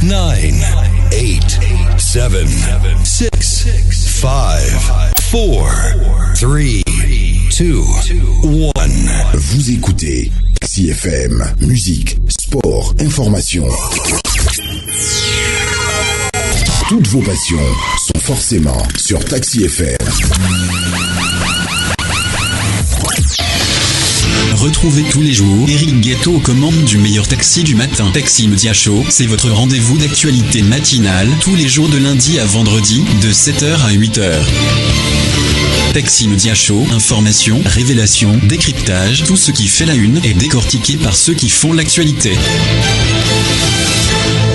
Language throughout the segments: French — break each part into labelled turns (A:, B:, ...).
A: 9, 8, 7, 6, 5, 4, 3, 2, 1.
B: Vous écoutez Taxi FM, musique, sport, information. Toutes vos passions sont forcément sur Taxi FM.
C: Retrouvez tous les jours Eric Guetto aux commandes du meilleur taxi du matin. Taxi Media Show, c'est votre rendez-vous d'actualité matinale tous les jours de lundi à vendredi de 7h à 8h. Taxi Media Show, information, révélation, décryptage, tout ce qui fait la une est décortiqué par ceux qui font l'actualité.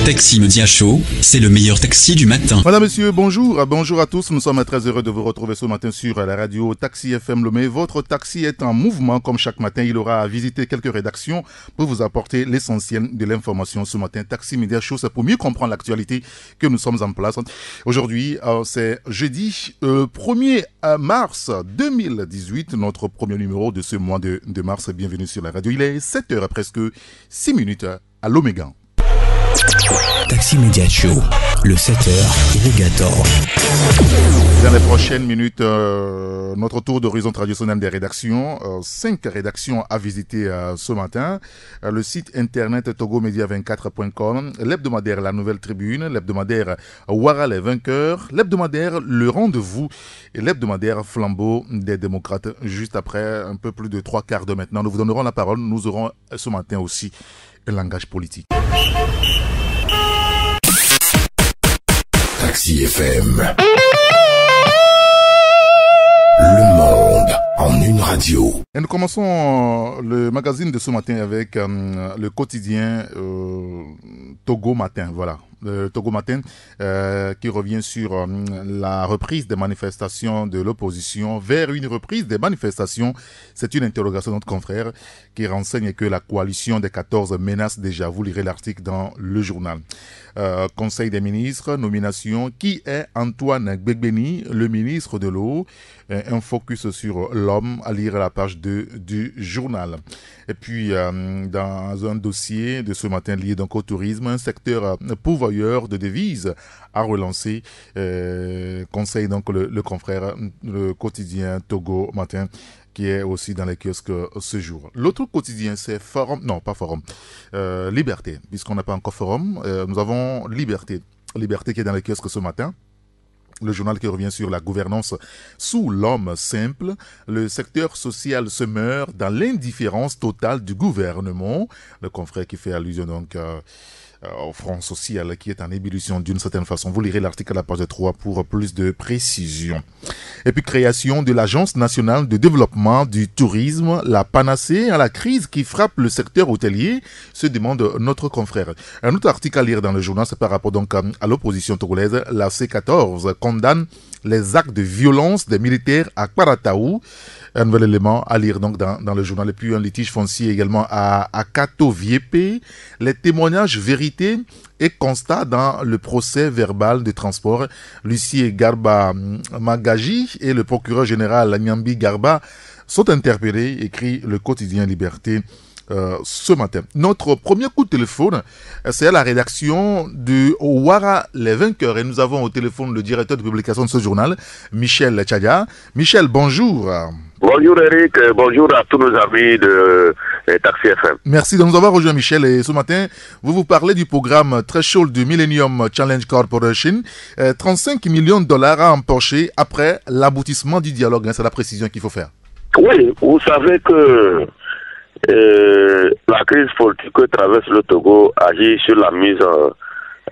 C: Taxi Media Show, c'est le meilleur taxi du matin.
D: Madame, monsieur, bonjour. Bonjour à tous. Nous sommes très heureux de vous retrouver ce matin sur la radio Taxi FM Lomé. Votre taxi est en mouvement comme chaque matin. Il aura visité quelques rédactions pour vous apporter l'essentiel de l'information ce matin. Taxi Media Show, c'est pour mieux comprendre l'actualité que nous sommes en place. Aujourd'hui, c'est jeudi 1er mars 2018, notre premier numéro de ce mois de mars. Bienvenue sur la radio. Il est 7h, presque 6 minutes à l'Oméga.
A: Taxi Media Show, le 7h, Irrigator.
D: Dans les prochaines minutes, notre tour d'horizon traditionnel des rédactions. 5 rédactions à visiter ce matin. Le site internet togomedia24.com, l'hebdomadaire La Nouvelle Tribune, l'hebdomadaire Ouara les Vainqueurs, l'hebdomadaire Le Rendez-vous et l'hebdomadaire Flambeau des démocrates. Juste après, un peu plus de 3 quarts de maintenant, nous vous donnerons la parole. Nous aurons ce matin aussi un langage politique.
B: Taxi FM. Le monde en une radio.
D: Et nous commençons le magazine de ce matin avec le quotidien Togo Matin. Voilà. Le Togo Matin qui revient sur la reprise des manifestations de l'opposition vers une reprise des manifestations. C'est une interrogation de notre confrère qui renseigne que la coalition des 14 menace déjà. Vous lirez l'article dans le journal. Conseil des ministres, nomination. Qui est Antoine Gbegbeni, le ministre de l'eau? Un focus sur l'homme, à lire à la page 2 du journal. Et puis, dans un dossier de ce matin lié donc au tourisme, un secteur pourvoyeur de devises à relancer. Conseil donc le confrère, le quotidien Togo Matin, qui est aussi dans les kiosques ce jour. L'autre quotidien, c'est Forum, non pas Forum, Liberté, puisqu'on n'a pas encore Forum, nous avons Liberté qui est dans les kiosques ce matin. Le journal qui revient sur la gouvernance sous l'homme simple. Le secteur social se meurt dans l'indifférence totale du gouvernement. Le confrère qui fait allusion donc au front social qui est en ébullition d'une certaine façon. Vous lirez l'article à la page 3 pour plus de précision. Et puis création de l'Agence nationale de développement du tourisme, la panacée à la crise qui frappe le secteur hôtelier, se demande notre confrère. Un autre article à lire dans le journal, c'est par rapport donc à l'opposition togolaise. La C14 condamne les actes de violence des militaires à Kparataou. Un nouvel élément à lire donc dans le journal. Et puis un litige foncier également à Kato-Viépé. Les témoignages vérité et constats dans le procès verbal de transport. Lucie Garba Magaji et le procureur général Nyambi Garba sont interpellés, écrit le quotidien Liberté ce matin. Notre premier coup de téléphone, c'est à la rédaction de Ouara les Vainqueurs. Et nous avons au téléphone le directeur de publication de ce journal, Michel Tchadia. Michel, bonjour.
E: Bonjour Eric, bonjour à tous nos amis de Taxi FM.
D: Merci de nous avoir rejoint Michel. Et ce matin, vous parlez du programme Threshold du Millennium Challenge Corporation. 35 millions de dollars à empocher après l'aboutissement du dialogue. C'est la précision qu'il faut faire. Oui,
E: vous savez que la crise politique que traverse le Togo agit sur la mise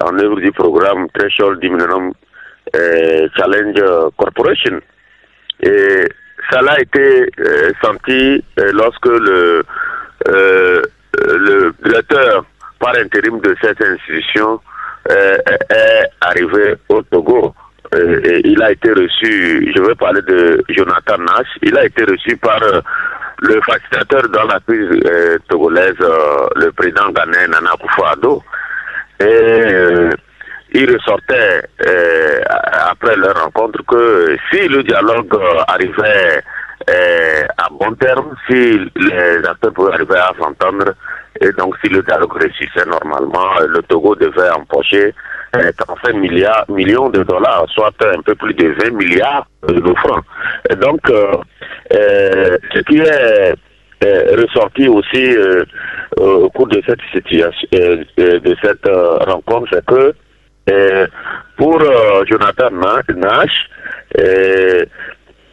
E: en œuvre du programme Threshold du Millennium Challenge Corporation. Et ça a été senti lorsque le directeur par intérim de cette institution est arrivé au Togo. Et il a été reçu, je vais parler de Jonathan Nash, il a été reçu par le facilitateur dans la crise togolaise, le président ghanéen Nana Akufo-Addo. Et il ressortait après leur rencontre que si le dialogue arrivait à bon terme, si les acteurs pouvaient arriver à s'entendre, Et donc, si le dialogue réussissait normalement, le Togo devait empocher 35 millions de dollars, soit un peu plus de 20 milliards de francs. Et donc, ce qui est ressorti aussi au cours de cette situation, de cette rencontre, c'est que pour Jonathan Nash,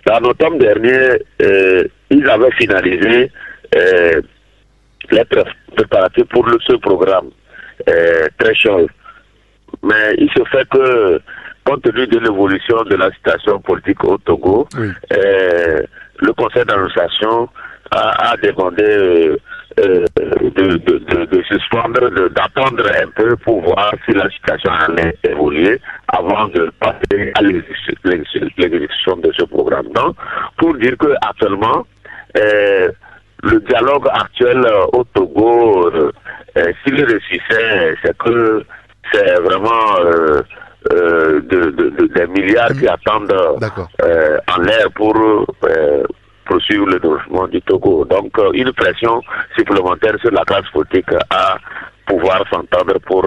E: en automne dernier, ils avaient finalisé les préparatifs pour ce programme très chaud. Mais il se fait que, compte tenu de l'évolution de la situation politique au Togo, oui, le conseil d'administration a demandé de suspendre, d'attendre un peu pour voir si la situation allait évoluer avant de passer à l'exécution de ce programme. Donc, pour dire que actuellement, le dialogue actuel au Togo, s'il réussissait, c'est que c'est vraiment des milliards qui attendent en l'air pour poursuivre le développement du Togo. Donc, une pression supplémentaire sur la classe politique à pouvoir s'entendre pour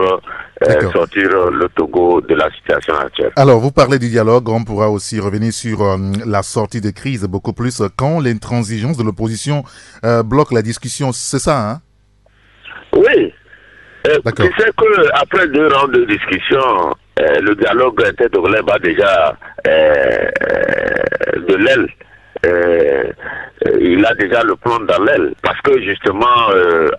E: sortir le Togo de la situation actuelle.
D: Alors, vous parlez du dialogue, on pourra aussi revenir sur la sortie de crise beaucoup plus quand l'intransigeance de l'opposition bloque la discussion, c'est ça, hein?
E: Oui. Tu sais qu'après 2 rounds de discussion, le dialogue intertogolais bat déjà de l'aile. Il a déjà le plan dans l'aile parce que justement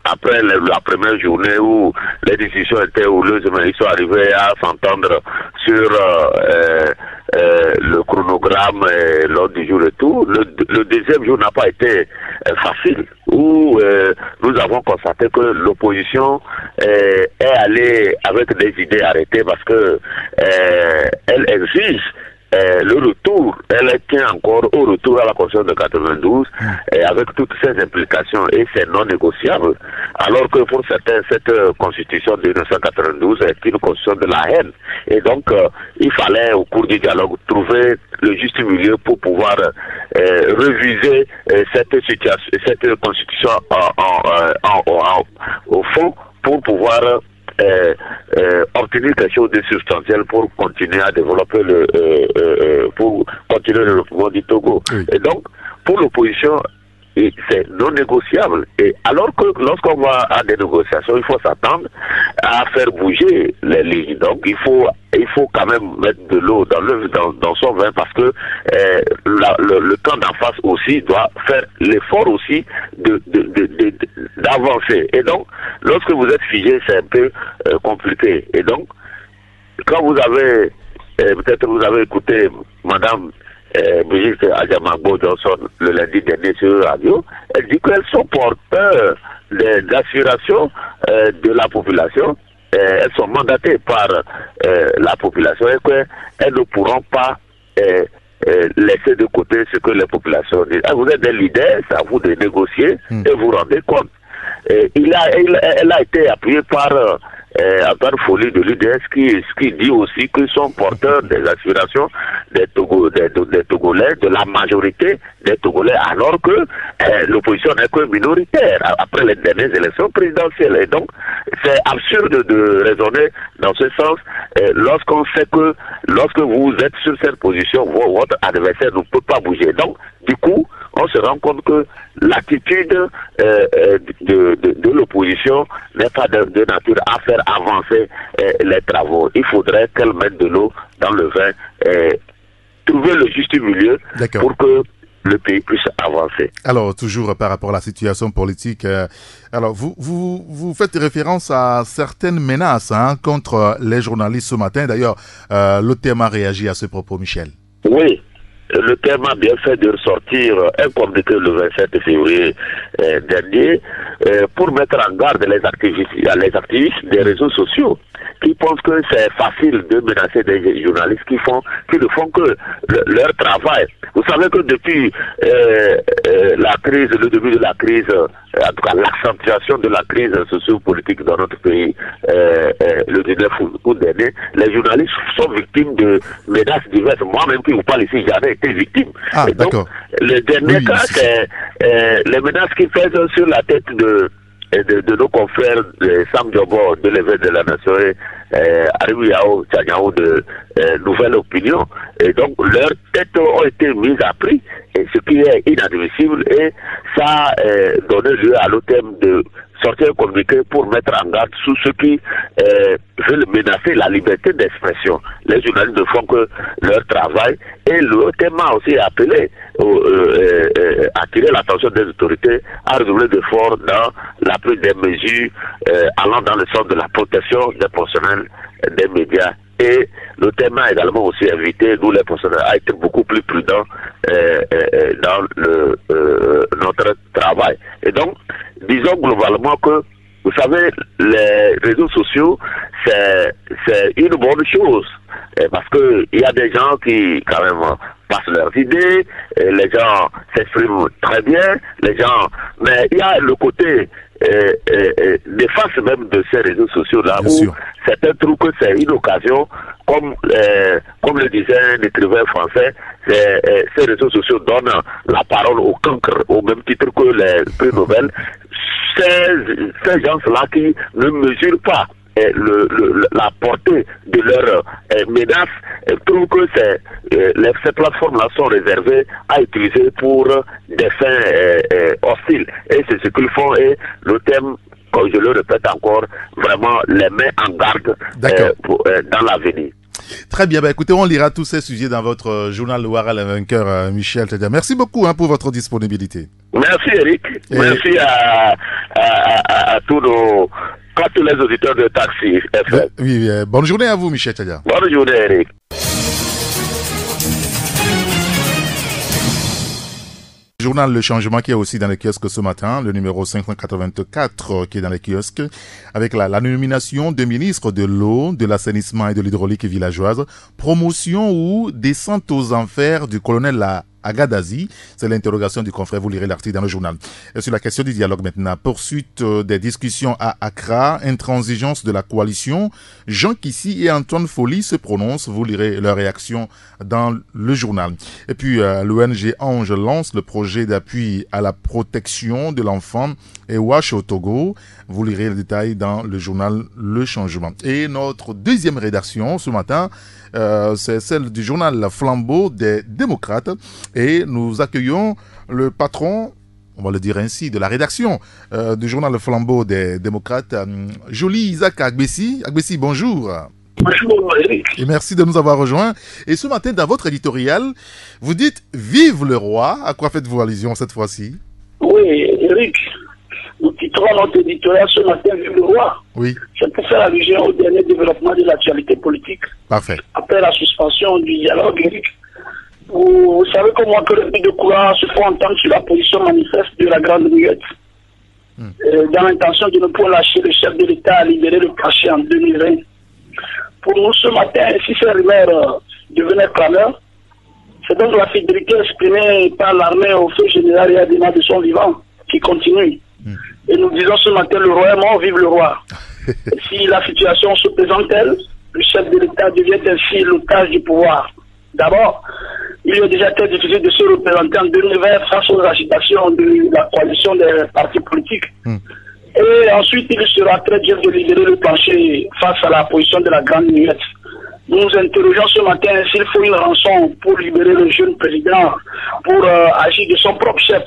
E: après la première journée où les discussions étaient houleuses, mais ils sont arrivés à s'entendre sur le chronogramme et l'ordre du jour et tout. Le deuxième jour n'a pas été facile, où nous avons constaté que l'opposition est allée avec des idées arrêtées parce que elle exige le retour, elle tient encore au retour à la Constitution de 92 avec toutes ses implications et c'est non négociable. Alors que pour certains, cette Constitution de 1992 est une Constitution de la haine. Et donc, il fallait au cours du dialogue trouver le juste milieu pour pouvoir reviser cette situation, cette Constitution au fond pour pouvoir obtenir quelque chose de substantiel pour continuer à développer pour continuer le développement du Togo. Oui. Et donc, pour l'opposition, c'est non négociable. Et alors que lorsqu'on va à des négociations, il faut s'attendre à faire bouger les lignes. Donc, il faut quand même mettre de l'eau dans son vin parce que le camp d'en face aussi doit faire l'effort aussi d'avancer. Et donc, lorsque vous êtes figé, c'est un peu compliqué. Et donc, quand vous avez, peut-être vous avez écouté Madame Brigitte Adjamagbo Johnson le lundi dernier sur la radio, elle dit qu'elles sont porteurs d'aspiration de la population, elles sont mandatées par la population et qu'elles ne pourront pas laisser de côté ce que les populations disent. Vous êtes des leaders, c'est à vous de négocier et vous rendez compte. Elle a été appuyée par Antoine Folie de l'UDS qui dit aussi qu'ils sont porteurs des aspirations des Togolais, de la majorité des Togolais, alors que l'opposition n'est que minoritaire après les dernières élections présidentielles. Et donc, c'est absurde de raisonner dans ce sens lorsqu'on sait que lorsque vous êtes sur cette position, votre adversaire ne peut pas bouger. Donc, du coup, on se rend compte que l'attitude de l'opposition n'est pas de nature à faire avancer les travaux. Il faudrait qu'elle mette de l'eau dans le vin, trouver le juste milieu pour que le pays puisse avancer.
D: Alors, toujours par rapport à la situation politique, alors vous faites référence à certaines menaces contre les journalistes ce matin. D'ailleurs, le thème a réagi à ce propos, Michel.
E: Oui. Le thème a bien fait de ressortir un communiqué le 27 février dernier pour mettre en garde les activistes des réseaux sociaux qui pensent que c'est facile de menacer des journalistes qui ne font que leur travail. Vous savez que depuis la crise, le début de la crise, en tout cas l'accentuation de la crise socio-politique dans notre pays, le 19 août dernier, les journalistes sont victimes de menaces diverses. Moi-même qui vous parle ici, j'en ai été victime.
D: Ah,
E: et donc, le dernier cas, c'est les menaces qui pèsent sur la tête de de nos confrères de Sam Diobo, de l'évêque de la nation, Arimiao Tchanyao de Nouvelle Opinion. Et donc leurs têtes ont été mises à prix, et ce qui est inadmissible, et ça a donné lieu à l'OTM de sortir un communiqué pour mettre en garde sous ceux qui veulent menacer la liberté d'expression. Les journalistes ne font que leur travail, et l'OTM a aussi appelé, attirer l'attention des autorités à redoubler d'efforts dans la prise des mesures allant dans le sens de la protection des professionnels des médias. Et le thème a également aussi invité, nous les professionnels, à être beaucoup plus prudents dans notre travail. Et donc, disons globalement que, vous savez, les réseaux sociaux, c'est une bonne chose. Parce que il y a des gens qui, quand même, passent leurs idées, les gens s'expriment très bien, les gens... Mais il y a le côté néfaste même de ces réseaux sociaux-là, où certains trouvent que c'est une occasion, comme le disait un écrivain français, ces réseaux sociaux donnent la parole au cancre, au même titre que les prix Nobel. Ces gens-là qui ne mesurent pas la portée de leurs menaces, trouvent que ces plateformes-là sont réservées à utiliser pour des fins hostiles. Et c'est ce qu'ils font, et le thème, comme je le répète encore, vraiment les met en garde dans l'avenir.
D: Très bien, écoutez, on lira tous ces sujets dans votre journal Ouara le vainqueur, Michel Tedia. Merci beaucoup pour votre disponibilité.
E: Merci Eric, merci à tous les auditeurs de Taxi FM.
D: Oui, bonne journée à vous, Michel Tedia.
E: Bonne journée Eric.
D: Journal Le Changement qui est aussi dans les kiosques ce matin, le numéro 584 qui est dans les kiosques, avec la nomination de ministre de l'eau, de l'assainissement et de l'hydraulique villageoise, promotion ou descente aux enfers du colonel Agadazi. C'est l'interrogation du confrère, vous lirez l'article dans le journal. Et sur la question du dialogue maintenant, poursuite des discussions à Accra, intransigeance de la coalition, Jean Kissi et Antoine Folly se prononcent, vous lirez leur réaction dans le journal. Et puis l'ONG Ange lance le projet d'appui à la protection de l'enfant et Wash au Togo, vous lirez le détail dans le journal Le Changement. Et notre deuxième rédaction ce matin, c'est celle du journal Flambeau des démocrates, et nous accueillons le patron, on va le dire ainsi, de la rédaction du journal Flambeau des démocrates, Joly Isaac Agbessi. Agbessi, bonjour.
F: Bonjour Eric.
D: Et merci de nous avoir rejoints. Et ce matin, dans votre éditorial, vous dites « Vive le roi ». À quoi faites-vous allusion cette fois-ci?
F: Oui, Eric. Nous titrons notre éditorial ce matin « Vive le roi ».
D: Oui.
F: C'est pour faire allusion au dernier développement de l'actualité politique.
D: Parfait.
F: Après la suspension du dialogue, Eric, vous savez comme moi que les bruits de courant se font entendre sur la position manifeste de la Grande Muette. Dans l'intention de ne pas lâcher le chef de l'État à libérer le cachet en 2020. Pour nous, ce matin, si ces rumeurs devenaient clameurs, c'est donc la fidélité exprimée par l'armée au feu général et à Adema de son vivant qui continue. Et nous disons ce matin, le roi est mort, vive le roi. Si la situation se présente-t-elle, le chef de l'État devient ainsi l'otage du pouvoir. D'abord, il est déjà très difficile de se représenter en 2020 face aux agitations de la coalition des partis politiques. Et ensuite, il sera très dur de libérer le plancher face à la position de la Grande Muette. Nous nous interrogeons ce matin s'il faut une rançon pour libérer le jeune président, pour agir de son propre chef.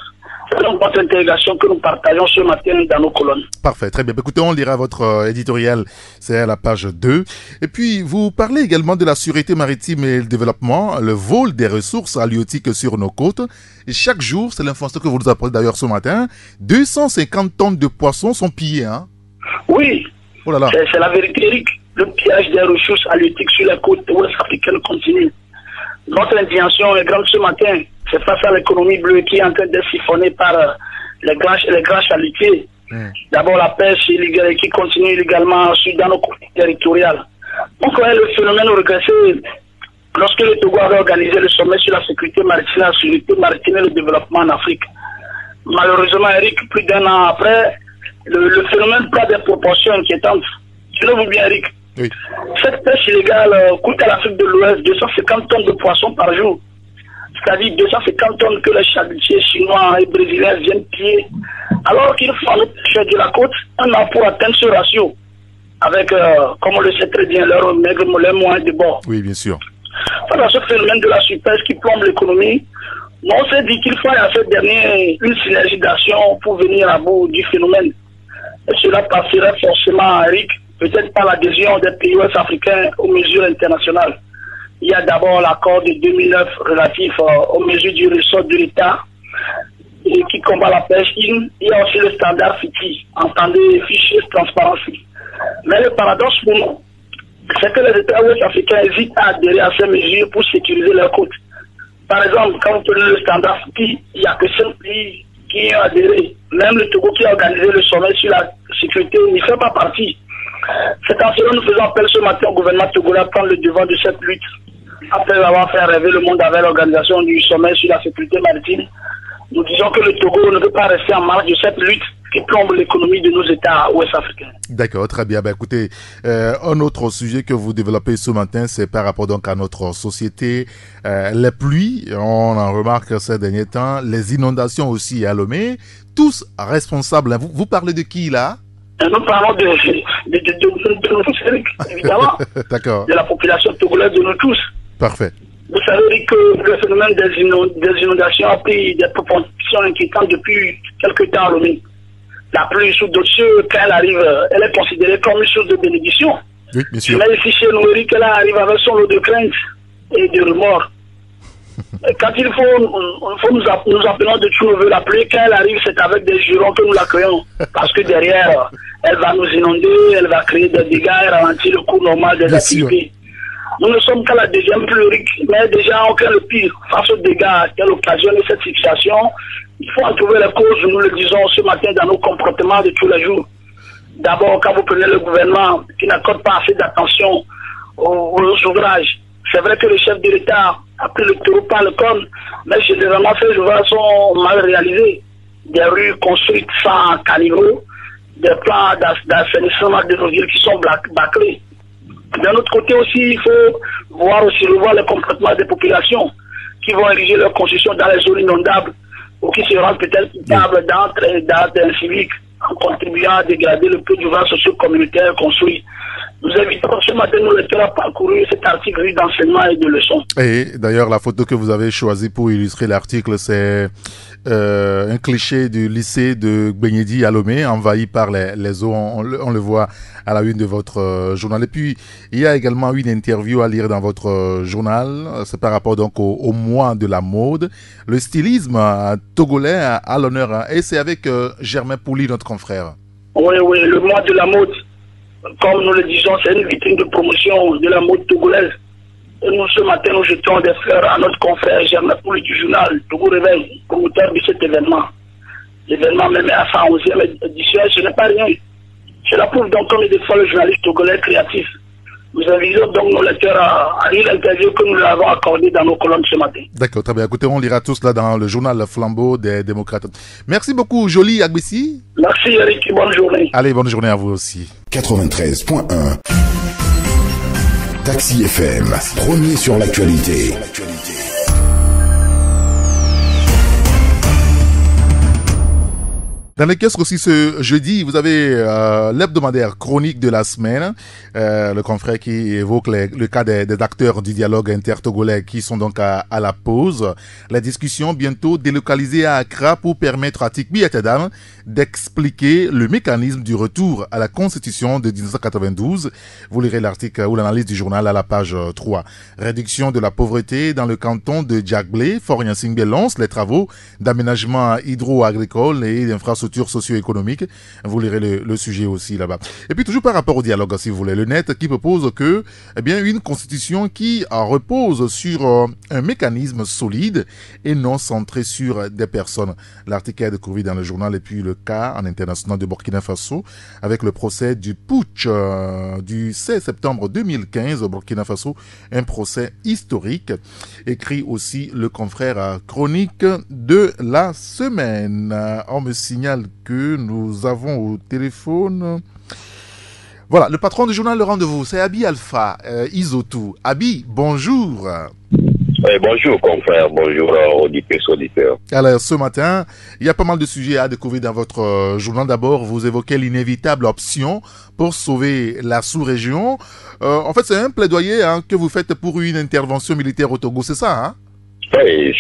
F: C'est donc votre interrogation que nous partageons ce matin dans nos colonnes.
D: Parfait, très bien. Écoutez, on lira votre éditorial, c'est à la page 2. Et puis, vous parlez également de la sûreté maritime et le développement, le vol des ressources halieutiques sur nos côtes. Et chaque jour, c'est l'information que vous nous apprenez d'ailleurs ce matin, 250 tonnes de poissons sont pillées. Hein?
F: Oui,
D: oh là là.
F: C'est la vérité, Eric. Le pillage des ressources halieutiques sur les côtes ouest africaines continue. Notre indignation est grande ce matin. C'est face à l'économie bleue qui est en train d'être siphonnée par les grands chalutiers. D'abord la pêche illégale qui continue illégalement dans nos côtes territoriales. Donc le phénomène régressé lorsque le Togo avait organisé le sommet sur la sécurité maritime, la sécurité maritime et le développement en Afrique. Malheureusement, Eric, plus d'un an après, le phénomène prend des proportions inquiétantes. Tu le vois bien, Eric.
D: Oui.
F: Cette pêche illégale coûte à l'Afrique de l'Ouest 250 tonnes de poissons par jour. c'est-à-dire 250 tonnes que les chalutiers chinois et brésiliens viennent piller, alors qu'il faut faire de la côte un an pour atteindre ce ratio, avec, comme on le sait très bien, leur maigre moyens de bord.
D: Oui, bien sûr.
F: Voilà ce phénomène de la superche qui plombe l'économie. On s'est dit qu'il fallait à cette dernière une synergie d'action pour venir à bout du phénomène. Et cela passerait forcément, Eric, peut-être par l'adhésion des pays ouest africains aux mesures internationales. Il y a d'abord l'accord de 2009 relatif aux mesures du ressort de l'État et qui combat la pêche. Il y a aussi le standard FITI, entendez fichier de transparence. Mais le paradoxe pour nous, c'est que les États ouest africains hésitent à adhérer à ces mesures pour sécuriser leurs côtes. Par exemple, quand vous prenez le standard FITI, il n'y a que 5 pays qui ont adhéré. Même le Togo qui a organisé le sommet sur la sécurité n'y fait pas partie. C'est en cela que nous faisons appel ce matin au gouvernement togolais à prendre le devant de cette lutte. Après avoir fait rêver le monde avec l'organisation du sommet sur la sécurité maritime, nous disons que le Togo ne peut pas rester en marge de cette lutte qui plombe l'économie de nos États ouest-africains.
D: D'accord, très bien. Écoutez, un autre sujet que vous développez ce matin, c'est par rapport donc à notre société. Les pluies, on en remarque ces derniers temps, les inondations aussi à Lomé, tous responsables. Vous parlez de qui là?
F: Nous parlons de nous tous, évidemment.
D: D'accord.
F: De la population togolaise, de nous tous.
D: Parfait.
F: Vous savez que le phénomène des inondations a pris des proportions inquiétantes depuis quelques temps à Lomé. La pluie sous d'autres cieux, quand elle arrive, elle est considérée comme une source de bénédiction.
D: Oui, bien sûr.
F: Mais ici chez nous, Eric, elle arrive avec son lot de crainte et de remords. Quand il faut nous appelons de tous nos voeux la pluie, quand elle arrive, c'est avec des jurons que nous l'accueillons. Parce que derrière, elle va nous inonder, elle va créer des dégâts et ralentir le cours normal des activités. Nous ne sommes qu'à la deuxième pluie, Eric, mais déjà aucun le pire. Face aux dégâts qu'elle occasionne cette situation, il faut en trouver les causes, nous le disons ce matin dans nos comportements de tous les jours. D'abord, quand vous prenez le gouvernement qui n'accorde pas assez d'attention aux ouvrages, c'est vrai que le chef de l'État a pris le taureau par le corne, mais généralement ces ouvrages sont mal réalisés. Des rues construites sans caniveau, des plans d'assainissement de nos villes qui sont bâclés. D'un autre côté aussi, il faut revoir le comportement des populations qui vont ériger leur construction dans les zones inondables ou qui se rendent peut-être coupables d'actes civiques en contribuant à dégrader le peu d'ouvrages socio-communautaires construits. Nous invitons ce matin nos lecteurs à parcourir cet article riche d'enseignement et de leçons. Et
D: d'ailleurs, la photo que vous avez choisie pour illustrer l'article, c'est un cliché du lycée de Gbenyedi à Lomé, envahi par les eaux. On le voit à la une de votre journal. Et puis, il y a également une interview à lire dans votre journal. C'est par rapport donc au mois de la mode. Le stylisme togolais à l'honneur. Et c'est avec Germain Pouli, notre confrère.
F: Oui, le mois de la mode. Comme nous le disons, c'est une vitrine de promotion de la mode togolaise. Et nous, ce matin, nous jetons des fleurs à notre confrère Germain Pouli du journal Togo Réveil, promoteur de cet événement. L'événement même est à sa 11e édition, ce n'est pas rien. Cela prouve donc comme il défend le journaliste togolais créatif. Nous invitons donc nos lecteurs à lire l'interview que nous leur avons accordée dans nos colonnes ce matin.
D: D'accord, très bien. Écoutez, on lira tout cela dans le journal Flambeau des démocrates. Merci beaucoup, Jolie Agbessi.
F: Merci, Eric. Bonne journée.
D: Allez, bonne journée à vous aussi.
B: 93.1 Taxi FM, premier sur l'actualité.
D: Dans les kiosques aussi ce jeudi, vous avez l'hebdomadaire chronique de la semaine, le confrère qui évoque le cas des acteurs du dialogue intertogolais qui sont donc à la pause. La discussion bientôt délocalisée à Accra pour permettre à Tikbi Etedam d'expliquer le mécanisme du retour à la Constitution de 1992. Vous lirez l'article ou l'analyse du journal à la page 3. Réduction de la pauvreté dans le canton de Djagblé, Fort-Yansingbe lance les travaux d'aménagement hydro-agricole et d'infrastructures socio-économiques. Vous lirez le sujet aussi là-bas. Et puis toujours par rapport au dialogue, si vous voulez, le net qui propose que, une constitution qui repose sur un mécanisme solide et non centré sur des personnes. L'article est découvert dans le journal et puis le cas en international de Burkina Faso avec le procès du putsch du 16 septembre 2015 au Burkina Faso, un procès historique. Écrit aussi le confrère chronique de la semaine. On me signale que nous avons au téléphone... Voilà, le patron du journal Le Rendez-vous, c'est Abi Alpha Isotou. Abi, bonjour.
E: Bonjour confrères, bonjour auditeurs.
D: Alors ce matin, il y a pas mal de sujets à découvrir dans votre journal. D'abord, vous évoquez l'inévitable option pour sauver la sous-région. En fait, c'est un plaidoyer que vous faites pour une intervention militaire au Togo, c'est ça
E: Oui,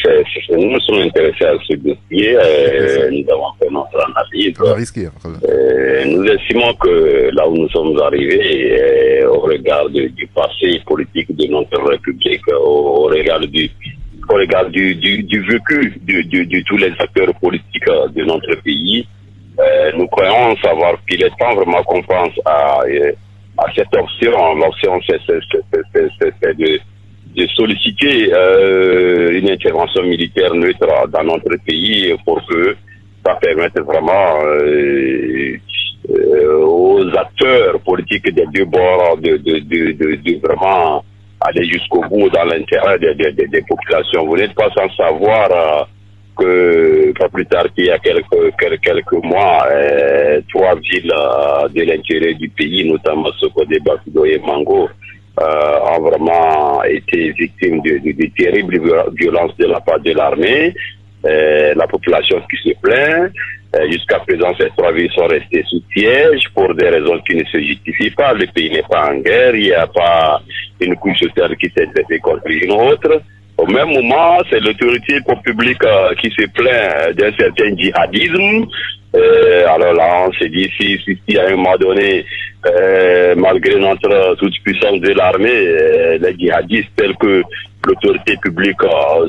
E: nous nous sommes intéressés à ce dossier. Nous avons fait notre analyse.
D: On a risqué.
E: Nous estimons que là où nous sommes arrivés, au regard du passé politique de notre République, au regard du vécu de tous les acteurs politiques de notre pays, nous croyons savoir qu'il est temps vraiment qu'on pense à cette option. L'option, c'est de solliciter une intervention militaire neutre dans notre pays pour que ça permette vraiment aux acteurs politiques des deux bords de vraiment aller jusqu'au bout dans l'intérêt des populations. Vous n'êtes pas sans savoir que pas plus tard qu'il y a quelques mois, 3 villes de l'intérieur du pays, notamment Sokodé, Bafoudo et Mango, ont vraiment été victimes de terribles violences de la part de l'armée. La population qui se plaint. Jusqu'à présent, ces 3 villes sont restées sous siège pour des raisons qui ne se justifient pas. Le pays n'est pas en guerre, il n'y a pas une couche sociale qui s'est dressée contre une autre. Au même moment, c'est l'autorité publique qui se plaint d'un certain djihadisme. Alors là, on s'est dit, si à un moment donné, malgré notre toute-puissance de l'armée, les djihadistes tels que l'autorité publique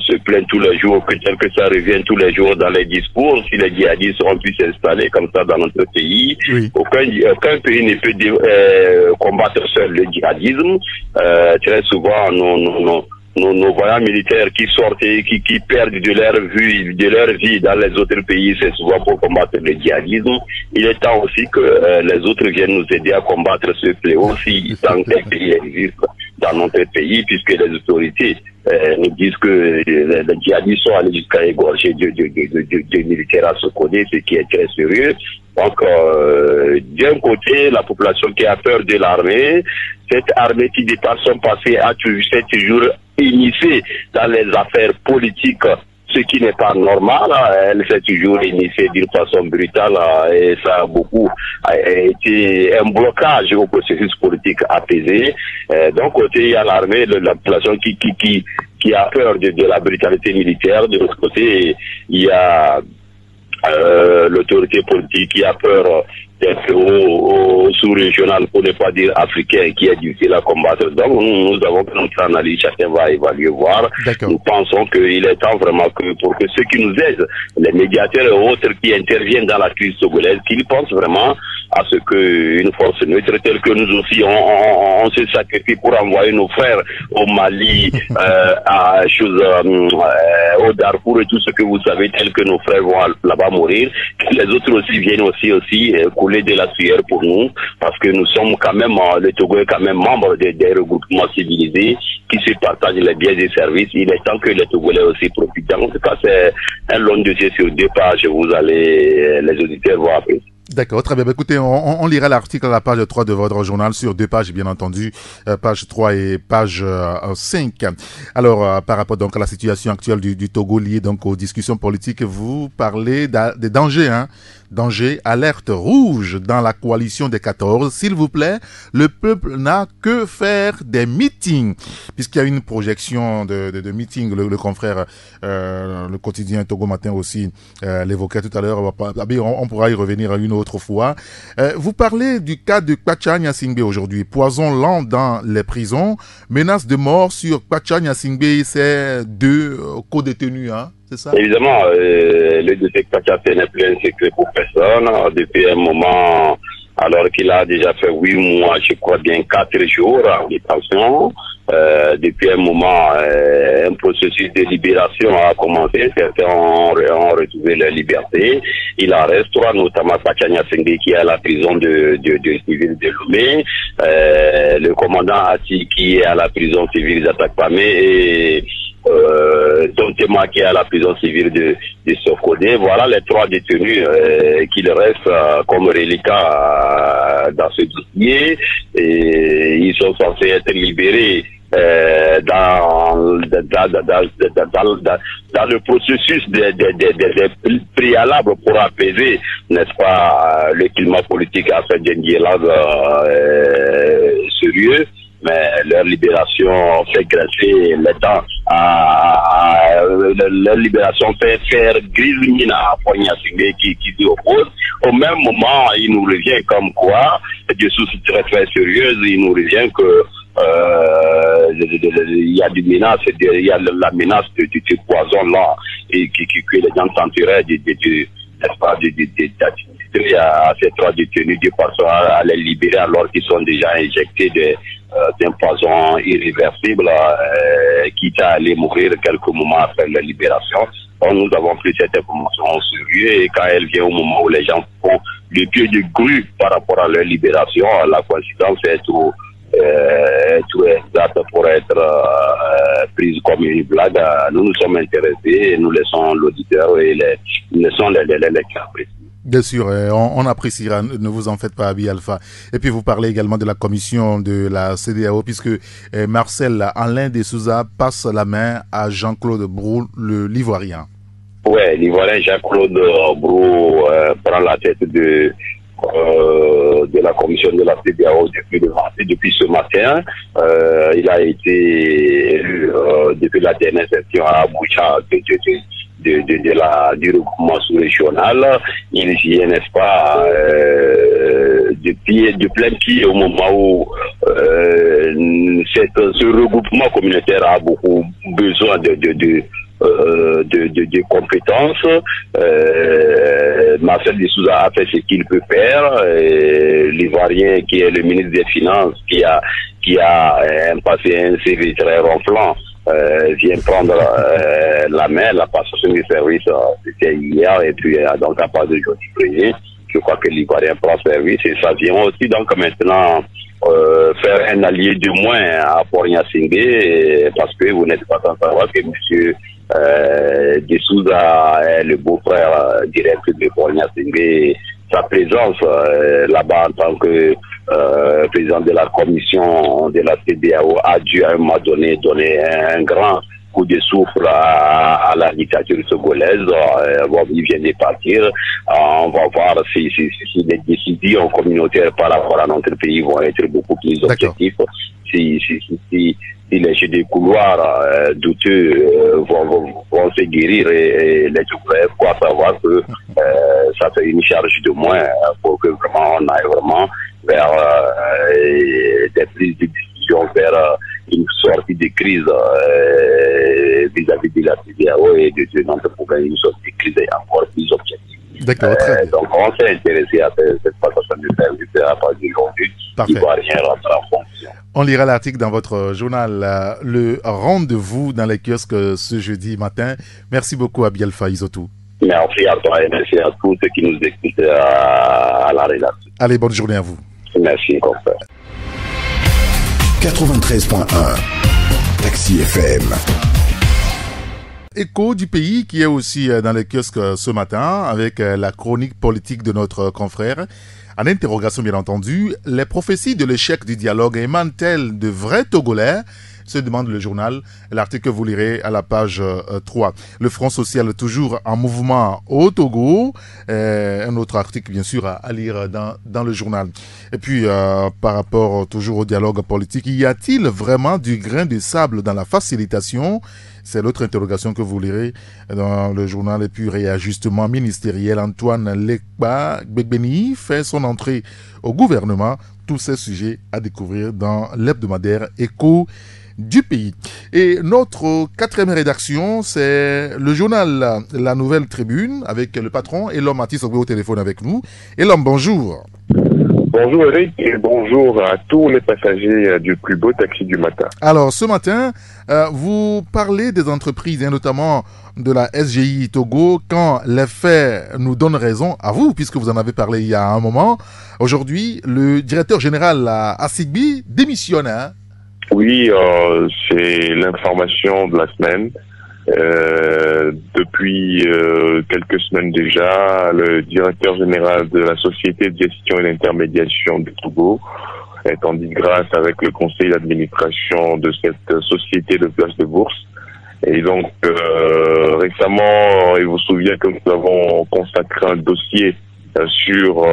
E: se plaignent tous les jours, tel que ça revient tous les jours dans les discours, si les djihadistes ont pu s'installer comme ça dans notre pays, oui. Aucun pays ne peut combattre seul le djihadisme. Très souvent, nos voyants militaires qui sortent et qui perdent de leur vie dans les autres pays, c'est souvent pour combattre le djihadisme. Il est temps aussi que les autres viennent nous aider à combattre ce fléau si tant qu'un pays existe dans notre pays, puisque les autorités nous disent que les djihadistes sont allés jusqu'à égorger des militaires à Sokodé, ce qui est très sérieux. Donc, d'un côté, la population qui a peur de l'armée, cette armée qui, de par son passé, a toujours initié dans les affaires politiques, ce qui n'est pas normal. Elle s'est toujours initiée d'une façon brutale et ça a beaucoup été un blocage au processus politique apaisé. D'un côté, il y a l'armée, la population qui a peur de la brutalité militaire. De l'autre côté, il y a l'autorité politique qui a peur d'être au sous-régional, pour ne pas dire africain, qui est difficile à combattre. Donc nous avons fait notre analyse, chacun va évaluer, voir. Nous pensons qu'il est temps vraiment pour que ceux qui nous aident, les médiateurs et autres qui interviennent dans la crise togolaise, qu'ils pensent vraiment à ce qu'une force neutre telle que nous aussi on se sacrifie pour envoyer nos frères au Mali, au Darfour et tout ce que vous savez, tel que nos frères vont là-bas mourir, que les autres aussi viennent aussi couler de la sueur pour nous, parce que nous sommes quand même, le Togo est quand même membre des regroupements civilisés qui se partagent les biens et services. Il est temps que les Togolais aussi profitent. En tout cas, c'est un long dossier sur 2 pages, les auditeurs vont apprécier.
D: D'accord, très bien. Écoutez, on lira l'article à la page 3 de votre journal sur 2 pages, bien entendu, page 3 et page 5. Alors, par rapport donc à la situation actuelle du Togo liée donc aux discussions politiques, vous parlez des dangers, danger, alerte rouge dans la coalition des 14. S'il vous plaît, le peuple n'a que faire des meetings, puisqu'il y a une projection de meetings. Le confrère, le quotidien Togo Matin aussi l'évoquait tout à l'heure. On pourra y revenir une autre fois. Vous parlez du cas de Kwacha Nyasingbe aujourd'hui. Poison lent dans les prisons, menace de mort sur Kwacha Nyasingbe, c'est 2 co-détenus, c'est ça? Évidemment,
E: le dossier Kwacha n'est plus un secret pour personne. Depuis un moment, alors qu'il a déjà fait 8 mois, je crois bien 4 jours en détention. Depuis un moment, un processus de libération a commencé. Certains ont retrouvé leur liberté. Il en reste 3, notamment Kwacha Nyasingbe qui est à la prison de civil de Lomé, le commandant Ati qui est à la prison civile d'Atakpamé et Tontema qui est à la prison civile de Sokodé. Voilà les 3 détenus qu'il reste comme reliquats dans ce dossier. Et ils sont censés être libérés dans le processus des préalables pour apaiser, n'est-ce pas, le climat politique afin d'un dialogue sérieux. Mais leur libération fait grincer les dents, leur libération fait faire grise mine à Poignassingé qui s'y oppose. Au même moment, il nous revient comme quoi, des sources très très sérieuses, il nous revient que il y a des menaces, il y a la menace du poison là, et que les gens tenteraient à ces 3 détenus de façon à les libérer alors qu'ils sont déjà injectés d'un poison irréversible, quitte à aller mourir quelques moments après leur libération. Donc, nous avons pris cette information au sérieux et quand elle vient au moment où les gens font le pied de grue par rapport à leur libération, la coïncidence est tout exact pour être prise comme une blague. Nous nous sommes intéressés et nous laissons l'auditeur et nous laissons les apprécier.
D: Bien sûr, on appréciera, ne vous en faites pas, Abi Alpha. Et puis vous parlez également de la commission de la CEDEAO, puisque Marcel Alain de Souza passe la main à Jean-Claude Brou, l'Ivoirien.
E: Oui, l'Ivoirien Jean-Claude Brou prend la tête de la commission de la CEDEAO depuis ce matin. Il a été élu depuis la dernière session à Abuja du regroupement sous-régional. Il vient, n'est-ce pas, de plein pied au moment où ce regroupement communautaire a beaucoup besoin de compétences. Marcel de Souza a fait ce qu'il peut faire. L'Ivoirien qui est le ministre des Finances, qui a un passé un CV très ronflant, vient prendre la main. La passation du service, c'était hier, et puis donc à part de jeudi premier, je crois que l'Ivoirien prend service, et ça vient aussi donc maintenant faire un allié de moins à Poignassingé, parce que vous n'êtes pas sans savoir que monsieur de Souza est le beau-frère direct de Poignassingé. Sa présence là-bas en tant que président de la commission de la CEDEAO a dû à un moment donné donner un grand coup de souffle à la dictature togolaise. Bon, il vient de partir. On va voir si les décisions communautaires par rapport à notre pays vont être beaucoup plus objectifs. Si les jeux de couloirs douteux vont se guérir, et les Togolais doivent savoir que ça fait une charge de moins pour que vraiment on aille vraiment vers des prises de décision, vers une sortie de crise vis-à-vis de la CEDEAO et de notre problème, une sortie de crise encore plus objective.
D: D'accord, très bien.
E: Donc on s'est intéressé à cette passation de service à partir d'aujourd'hui. Il ne va rien rentrer en fonction.
D: On lira l'article dans votre journal, le rendez-vous dans les kiosques ce jeudi matin. Merci beaucoup à Abi Alpha Izotou.
E: Merci à toi et merci à tous ceux qui nous écoutent à la rédaction.
D: Allez, bonne journée à vous.
E: Merci, confrère.
B: 93.1 Taxi FM.
D: Écho du pays qui est aussi dans les kiosques ce matin avec la chronique politique de notre confrère. En interrogation, bien entendu, les prophéties de l'échec du dialogue émanent-elles de vrais Togolais ? Se demande le journal. L'article que vous lirez à la page 3. Le Front social toujours en mouvement au Togo. Un autre article, bien sûr, à lire dans le journal. Et puis, par rapport toujours au dialogue politique, y a-t-il vraiment du grain de sable dans la facilitation ? C'est l'autre interrogation que vous lirez dans le journal. Et puis, réajustement ministériel. Antoine Lekba Gbegbeni fait son entrée au gouvernement. Tous ces sujets à découvrir dans l'hebdomadaire Écho du pays. Et notre quatrième rédaction, c'est le journal La Nouvelle Tribune avec le patron Elom Matis au téléphone avec nous. Elom, bonjour.
G: Bonjour Eric et bonjour à tous les passagers du plus beau taxi du matin.
D: Alors ce matin, vous parlez des entreprises, notamment de la SGI Togo, quand les faits nous donnent raison à vous, puisque vous en avez parlé il y a un moment. Aujourd'hui, le directeur général à Sigbi démissionne.
G: Oui, c'est l'information de la semaine. Depuis quelques semaines déjà, le directeur général de la Société de gestion et d'intermédiation de Togo est en disgrâce avec le conseil d'administration de cette société de place de bourse. Et donc, récemment, il vous souvient que nous avons consacré un dossier sur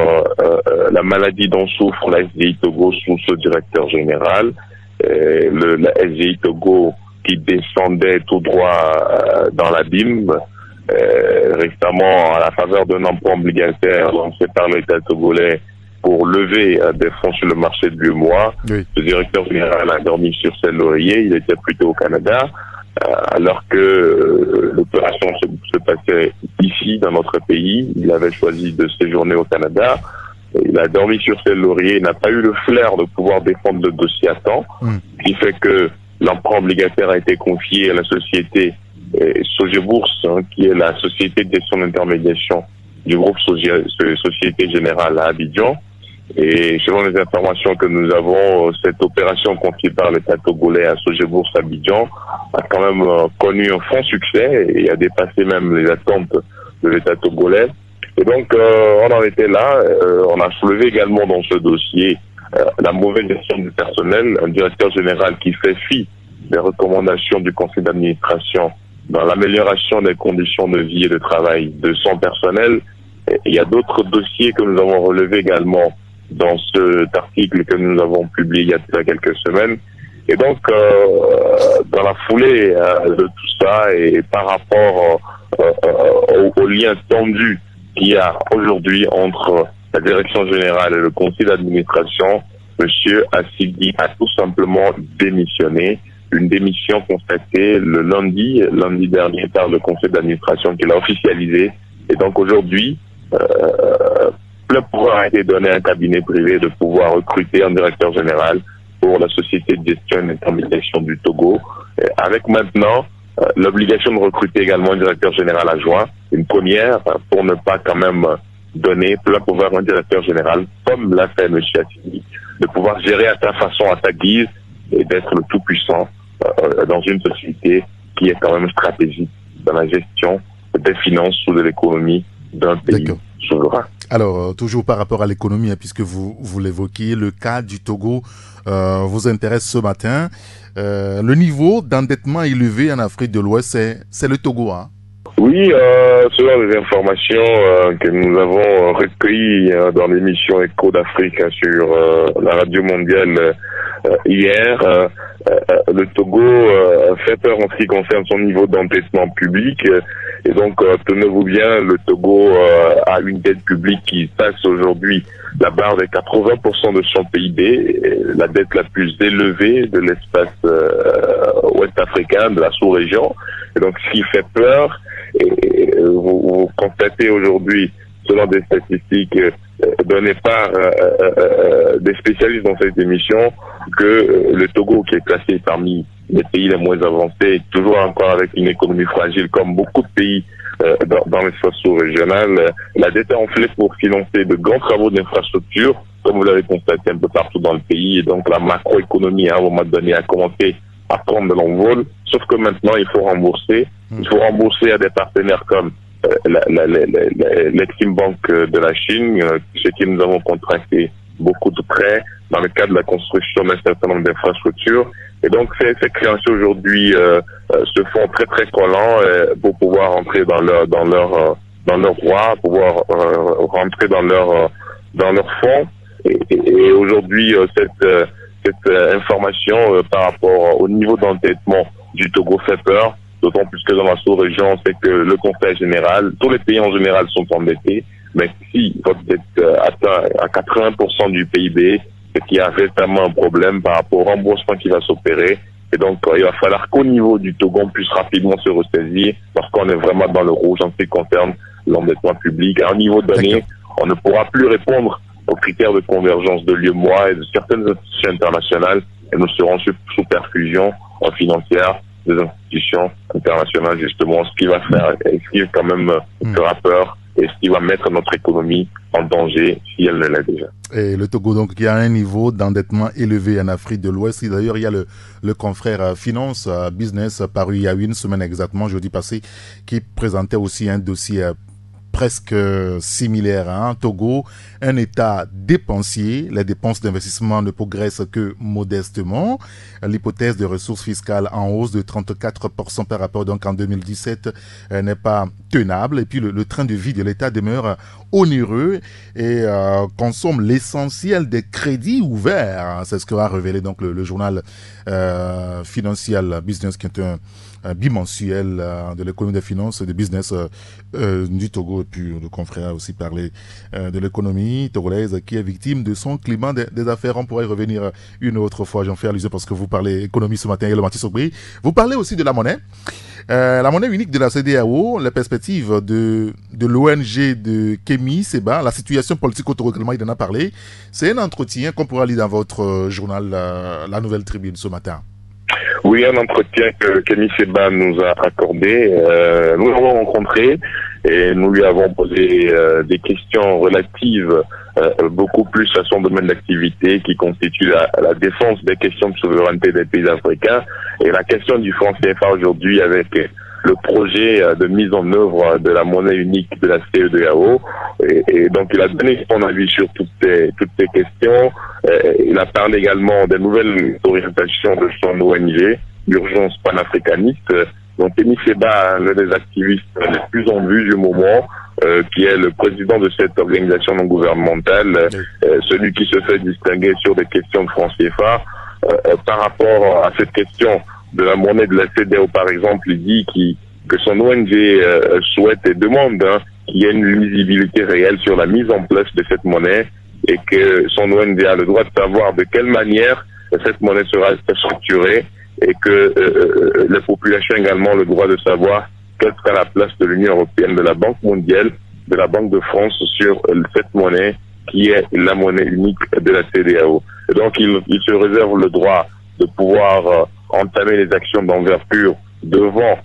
G: la maladie dont souffre la SDI Togo sous ce directeur général. La SDI Togo qui descendait tout droit dans l'abîme. Récemment, à la faveur d'un emprunt obligataire lancé par l'État togolais pour lever des fonds sur le marché de l'UEMOA, oui. Le directeur général a dormi sur ses lauriers. Il était plutôt au Canada, alors que l'opération se passait ici, dans notre pays. Il avait choisi de séjourner au Canada. Il a dormi sur ses lauriers. Il n'a pas eu le flair de pouvoir défendre le dossier à temps, ce qui fait que l'emprunt obligataire a été confié à la société Sogebourse, qui est la société de gestion d'intermédiation du groupe Société Générale à Abidjan. Et selon les informations que nous avons, cette opération confiée par l'État togolais à Sogebourse Abidjan a quand même connu un franc succès et a dépassé même les attentes de l'État togolais. Et donc, on en était là. On a soulevé également dans ce dossier la mauvaise gestion du personnel, un directeur général qui fait fi des recommandations du conseil d'administration dans l'amélioration des conditions de vie et de travail de son personnel. Et il y a d'autres dossiers que nous avons relevés également dans cet article que nous avons publié il y a quelques semaines. Et donc, dans la foulée de tout ça et par rapport au lien tendu qu'il y a aujourd'hui entre la direction générale et le conseil d'administration, Monsieur Assigui a tout simplement démissionné. Une démission constatée le lundi dernier par le conseil d'administration qui l'a officialisé. Et donc aujourd'hui, le pouvoir a été donné à un cabinet privé de pouvoir recruter un directeur général pour la société de gestion et d'intermédiation du Togo, avec maintenant l'obligation de recruter également un directeur général adjoint, une première pour ne pas quand même donner plein pouvoir à un directeur général, comme l'a fait M. Assigui, de pouvoir gérer à sa façon, à sa guise, et d'être le tout-puissant dans une société qui est quand même stratégique dans la gestion des finances ou de l'économie d'un pays souverain.
D: Alors, toujours par rapport à l'économie, puisque vous l'évoquiez, le cas du Togo vous intéresse ce matin. Le niveau d'endettement élevé en Afrique de l'Ouest, c'est le Togo, hein?
G: Oui, selon les informations que nous avons recueillies dans l'émission Écho d'Afrique sur la radio mondiale hier, le Togo fait peur en ce qui concerne son niveau d'endettement public. Et donc, tenez-vous bien, le Togo a une dette publique qui passe aujourd'hui la barre des 80% de son PIB, la dette la plus élevée de l'espace ouest africain, de la sous-région. Et donc, ce qui fait peur, et vous constatez aujourd'hui, selon des statistiques données par des spécialistes dans cette émission, que le Togo, qui est classé parmi les pays les moins avancés, toujours encore avec une économie fragile, comme beaucoup de pays dans l'espace sous-régional, la dette est enflée pour financer de grands travaux d'infrastructure, comme vous l'avez constaté un peu partout dans le pays. Et donc la macroéconomie, à un moment donné, a commencé à prendre de l'envol, sauf que maintenant, il faut rembourser. Il faut rembourser à des partenaires comme l'Exim Bank de la Chine, chez qui nous avons contracté beaucoup de prêts dans le cadre de la construction d'un certain nombre d'infrastructures. Et donc, ces créanciers aujourd'hui se font très très collants pour pouvoir entrer dans leur droit, pouvoir rentrer dans leur fonds. Et aujourd'hui, cette information par rapport au niveau d'endettement du Togo fait peur, d'autant plus que dans la sous-région, c'est que le Conseil général, tous les pays en général sont endettés, mais si votre dette atteint à 80% du PIB, c'est qu'il y a récemment un problème par rapport au remboursement qui va s'opérer. Et donc, il va falloir qu'au niveau du Togo, on puisse rapidement se ressaisir parce qu'on est vraiment dans le rouge en ce qui concerne l'endettement public. À un niveau donné, on ne pourra plus répondre aux critères de convergence de l'UEMOA et de certaines institutions internationales et nous serons sous perfusion financière des institutions internationales, justement, ce qui va faire, ce qui quand même fera peur et ce qui va mettre notre économie en danger si elle ne l'est déjà.
D: Et le Togo, donc, qui a un niveau d'endettement élevé en Afrique de l'Ouest. D'ailleurs, il y a le confrère Finance Business paru il y a une semaine exactement, jeudi passé, qui présentait aussi un dossier presque similaire, hein. Togo, un État dépensier. Les dépenses d'investissement ne progressent que modestement. L'hypothèse de ressources fiscales en hausse de 34% par rapport donc en 2017 n'est pas tenable. Et puis le train de vie de l'État demeure onéreux et consomme l'essentiel des crédits ouverts. C'est ce qu'a révélé donc le journal Financial Business, qui est un bimensuel de l'économie des finances et des business du Togo. Et puis le confrère a aussi parlé de l'économie togolaise qui est victime de son climat des affaires. On pourrait y revenir une autre fois, j'en fais allusion parce que vous parlez économie ce matin et le Mathis Sogbe. Vous parlez aussi de la monnaie. La monnaie unique de la CEDEAO, les perspectives de l'ONG de Kémy Séba, la situation politique au Togo, il en a parlé. C'est un entretien qu'on pourra lire dans votre journal La Nouvelle Tribune ce matin.
G: Oui, un entretien que Kémy Séba nous a accordé. Nous l'avons rencontré et nous lui avons posé des questions relatives beaucoup plus à son domaine d'activité qui constitue la défense des questions de souveraineté des pays africains et la question du franc CFA aujourd'hui avec le projet de mise en œuvre de la monnaie unique de la CEDEAO. Et donc il a donné son avis sur toutes ces questions. Il a parlé également des nouvelles orientations de son ONG, l'urgence panafricaniste. Donc Kémy Séba, l'un des activistes les plus en vue du moment, qui est le président de cette organisation non gouvernementale, celui qui se fait distinguer sur des questions de franc CFA. Par rapport à cette question de la monnaie de la CEDEAO, par exemple, il dit que son ONG souhaite et demande qu'il y ait une lisibilité réelle sur la mise en place de cette monnaie et que son ONG a le droit de savoir de quelle manière cette monnaie sera structurée et que les populations ont également le droit de savoir quelle sera la place de l'Union européenne, de la Banque mondiale, de la Banque de France sur cette monnaie qui est la monnaie unique de la CEDEAO. Et donc il se réserve le droit de pouvoir entamer les actions d'envergure devant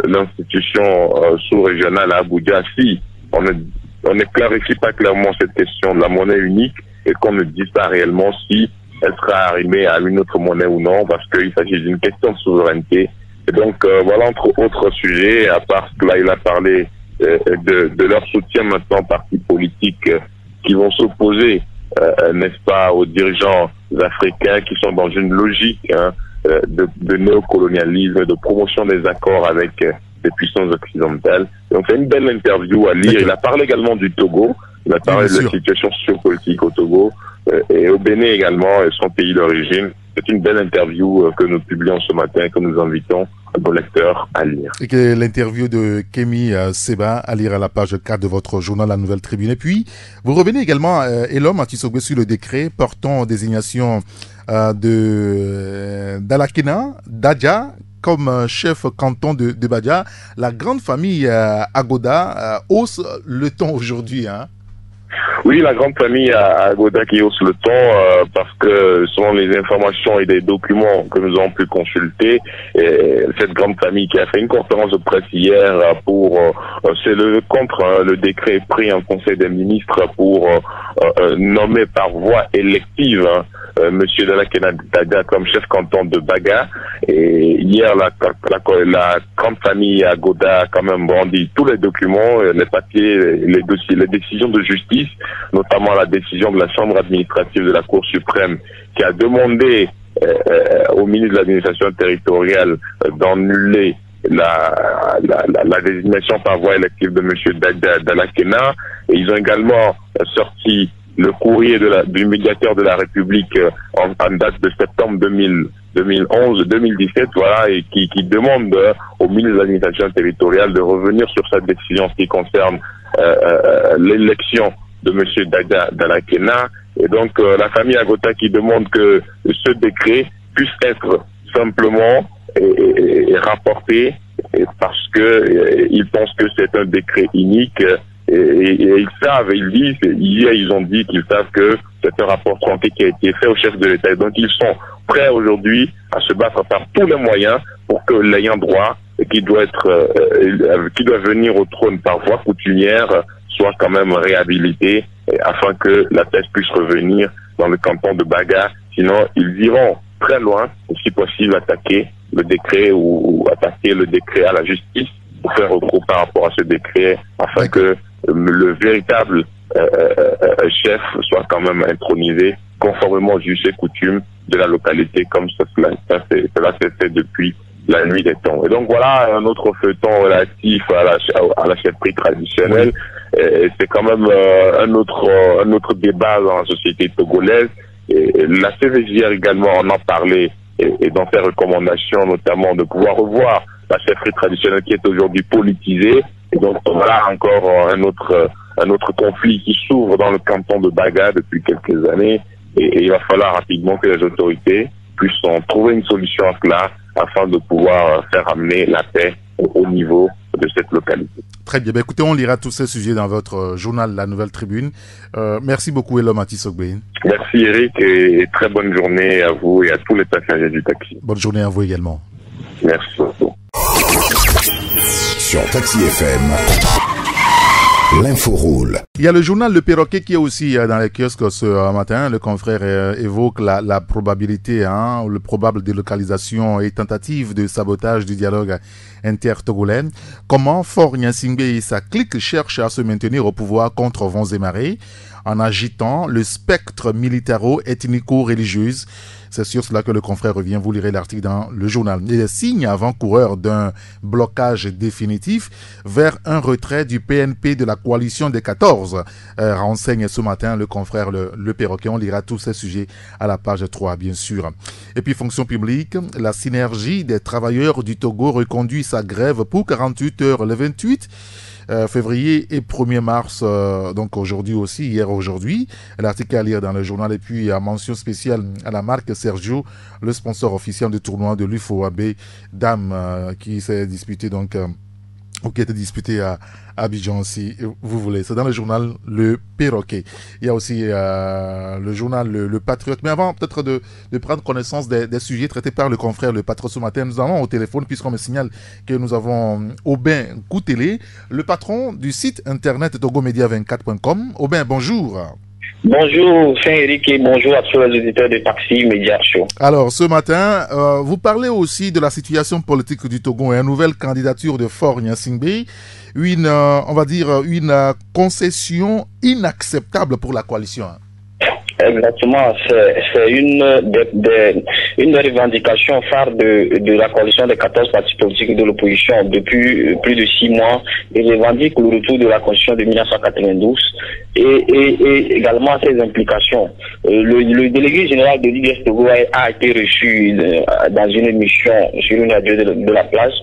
G: l'institution sous-régionale à Abuja si on ne clarifie pas clairement cette question de la monnaie unique et qu'on ne dise pas réellement si elle sera arrimée à une autre monnaie ou non, parce qu'il s'agit d'une question de souveraineté. Et donc voilà, entre autres sujets, à part que là il a parlé de leur soutien maintenant aux partis politiques qui vont s'opposer, n'est-ce pas, aux dirigeants africains qui sont dans une logique de néocolonialisme, de promotion des accords avec les puissances occidentales. Donc c'est une belle interview à lire. Il a parlé également du Togo, il a parlé de la situation sociopolitique au Togo et au Bénin également, son pays d'origine. C'est une belle interview que nous publions ce matin, que nous invitons nos lecteurs à lire.
D: Et que l'interview de Kémy Séba à lire à la page 4 de votre journal La Nouvelle Tribune. Et puis, vous revenez également, Elom Mathis Sogbe, sur le décret portant désignation de Dalakena Dadja comme chef canton de Badja. La grande famille Agoda hausse le ton aujourd'hui, hein?
G: Oui, la grande famille Agoda qui hausse le ton parce que selon les informations et des documents que nous avons pu consulter, cette grande famille qui a fait une conférence de presse hier pour s'élever contre le décret pris en Conseil des ministres pour nommer par voie élective Monsieur Dalakena Dadja comme chef canton de Baga. Et hier, la grande famille Agoda a quand même brandi tous les documents, les papiers, les dossiers, les décisions de justice, notamment la décision de la Chambre administrative de la Cour suprême qui a demandé au ministre de l'administration territoriale d'annuler la désignation par voie élective de M. Dalakena. Et ils ont également sorti le courrier du médiateur de la République en date de septembre 2011-2017, voilà, et qui demande au ministre de l'administration territoriale de revenir sur sa décision qui concerne l'élection de M. Dalakena. Et donc la famille Agota qui demande que ce décret puisse être simplement rapporté parce que ils pensent que c'est un décret unique. Et ils savent, ils disent, hier ils ont dit qu'ils savent que c'est un rapport tronqué qui a été fait au chef de l'État. Et donc ils sont prêts aujourd'hui à se battre par tous les moyens pour que l'ayant droit, qui doit venir au trône par voie coutumière, soit quand même réhabilité afin que la paix puisse revenir dans le canton de Baga. Sinon, ils iront très loin, si possible, attaquer le décret ou attaquer le décret à la justice pour faire recours par rapport à ce décret afin que le véritable chef soit quand même intronisé conformément aux us et coutumes de la localité, comme cela s'est fait depuis la nuit des temps. Et donc voilà un autre feuilleton relatif à la chefferie traditionnelle. Et c'est quand même un autre débat dans la société togolaise. Et la CVJR également en a parlé et dans ses recommandations, notamment de pouvoir revoir la chefferie traditionnelle qui est aujourd'hui politisée. Et donc voilà encore un autre conflit qui s'ouvre dans le canton de Baga depuis quelques années. Et il va falloir rapidement que les autorités puissent trouver une solution à cela afin de pouvoir faire amener la paix au niveau de cette localité.
D: Très bien. Écoutez, on lira tous ces sujets dans votre journal La Nouvelle Tribune. Merci beaucoup, Elom Atisogbe.
G: Merci, Eric, et très bonne journée à vous et à tous les passagers du taxi.
D: Bonne journée à vous également.
G: Merci beaucoup.
B: Sur Taxi FM, l'info roule.
D: Il y a le journal Le Perroquet qui est aussi dans les kiosques ce matin. Le confrère évoque la probabilité, ou le probable délocalisation et tentative de sabotage du dialogue inter-togolais. Comment Faure Gnassingbé et sa clique cherchent à se maintenir au pouvoir contre vents et marées en agitant le spectre militaro-ethnico-religieux. C'est sur cela que le confrère revient. Vous lirez l'article dans le journal. Et les signes avant-coureurs d'un blocage définitif vers un retrait du PNP de la coalition des 14. Renseigne ce matin le confrère le Perroquet. On lira tous ces sujets à la page 3, bien sûr. Et puis, fonction publique, la synergie des travailleurs du Togo reconduit sa grève pour 48 heures le 28 février et 1er mars, donc aujourd'hui aussi, hier aujourd'hui. L'article à lire dans le journal. Et puis, mention spéciale à la marque Sergio, le sponsor officiel du tournoi de l'UFOAB Dame, qui s'est disputé donc, ou qui était disputé à Abidjan, si vous voulez. C'est dans le journal Le Perroquet. Il y a aussi le journal Le Patriote. Mais avant, peut-être de prendre connaissance des sujets traités par le confrère Le Patriote ce matin, nous avons au téléphone, puisqu'on me signale que nous avons Aubin Koutélé, le patron du site internet togomedia24.com. Aubin, bonjour.
H: Bonjour Saint-Éric et bonjour à tous les auditeurs de Taxi Média Show.
D: Alors ce matin, vous parlez aussi de la situation politique du Togo et une nouvelle candidature de Faure Gnassingbé, on va dire une concession inacceptable pour la coalition.
H: Exactement, c'est une des revendications phares de la coalition des 14 partis politiques de l'opposition depuis plus de 6 mois. Ils revendiquent le retour de la constitution de 1992 et également ses implications. Le délégué général de l'IDS Togo a été reçu dans une émission sur une radio de la place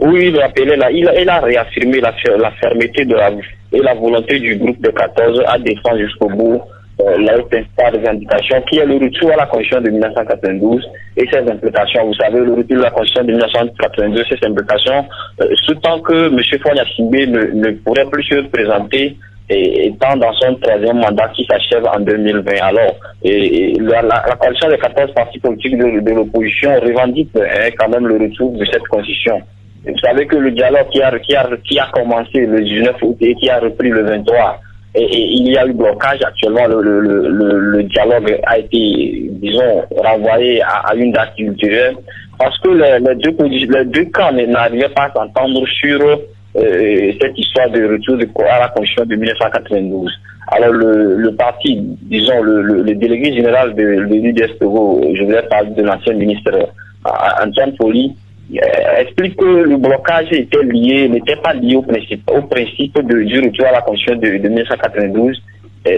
H: où il rappelait, il a réaffirmé la fermeté et la volonté du groupe des 14 à défendre jusqu'au bout la haute instance des indications qui est le retour à la constitution de 1992 et ses implications. Vous savez, le retour de la constitution de 1992, ses implications, tant que M. Faure Gnassingbé ne pourrait plus se présenter étant dans son 3e mandat qui s'achève en 2020. Alors, la coalition des 14 partis politiques de l'opposition revendique quand même le retour de cette constitution. Vous savez que le dialogue qui a commencé le 19 août et qui a repris le 23, et il y a eu blocage actuellement. Le dialogue a été, disons, renvoyé à une date ultérieure parce que les deux camps n'arrivaient pas à s'entendre sur cette histoire de retour à la constitution de 1992. Alors le parti, disons, le délégué général de l'UDS Togo, je voulais parler de l'ancien ministre Antoine Foli, explique que le blocage n'était pas lié au principe du retour à la constitution de 1992,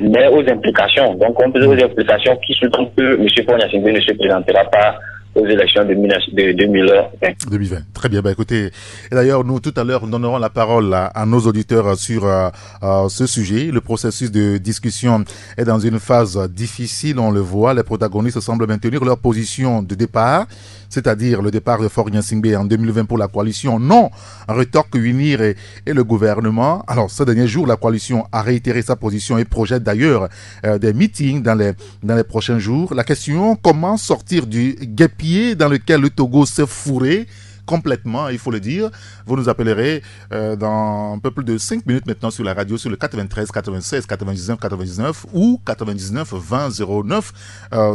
H: mais aux implications. Donc on peut aux implications qui sous-tendent que M. Faure Gnassingbé ne se présentera pas aux élections de 2020.
D: Très bien. Écoutez, et d'ailleurs, nous, tout à l'heure, nous donnerons la parole à nos auditeurs sur ce sujet. Le processus de discussion est dans une phase difficile, on le voit. Les protagonistes semblent maintenir leur position de départ, c'est-à-dire le départ de Faure Gnassingbé en 2020 pour la coalition. Non, rétorque Unir et le gouvernement. Alors, ces derniers jours, la coalition a réitéré sa position et projette d'ailleurs des meetings dans les prochains jours. La question, comment sortir du guêpier dans lequel le Togo s'est fourré complètement, il faut le dire. Vous nous appellerez dans un peu plus de 5 minutes maintenant sur la radio, sur le 93 96 99 99 ou 99 20 09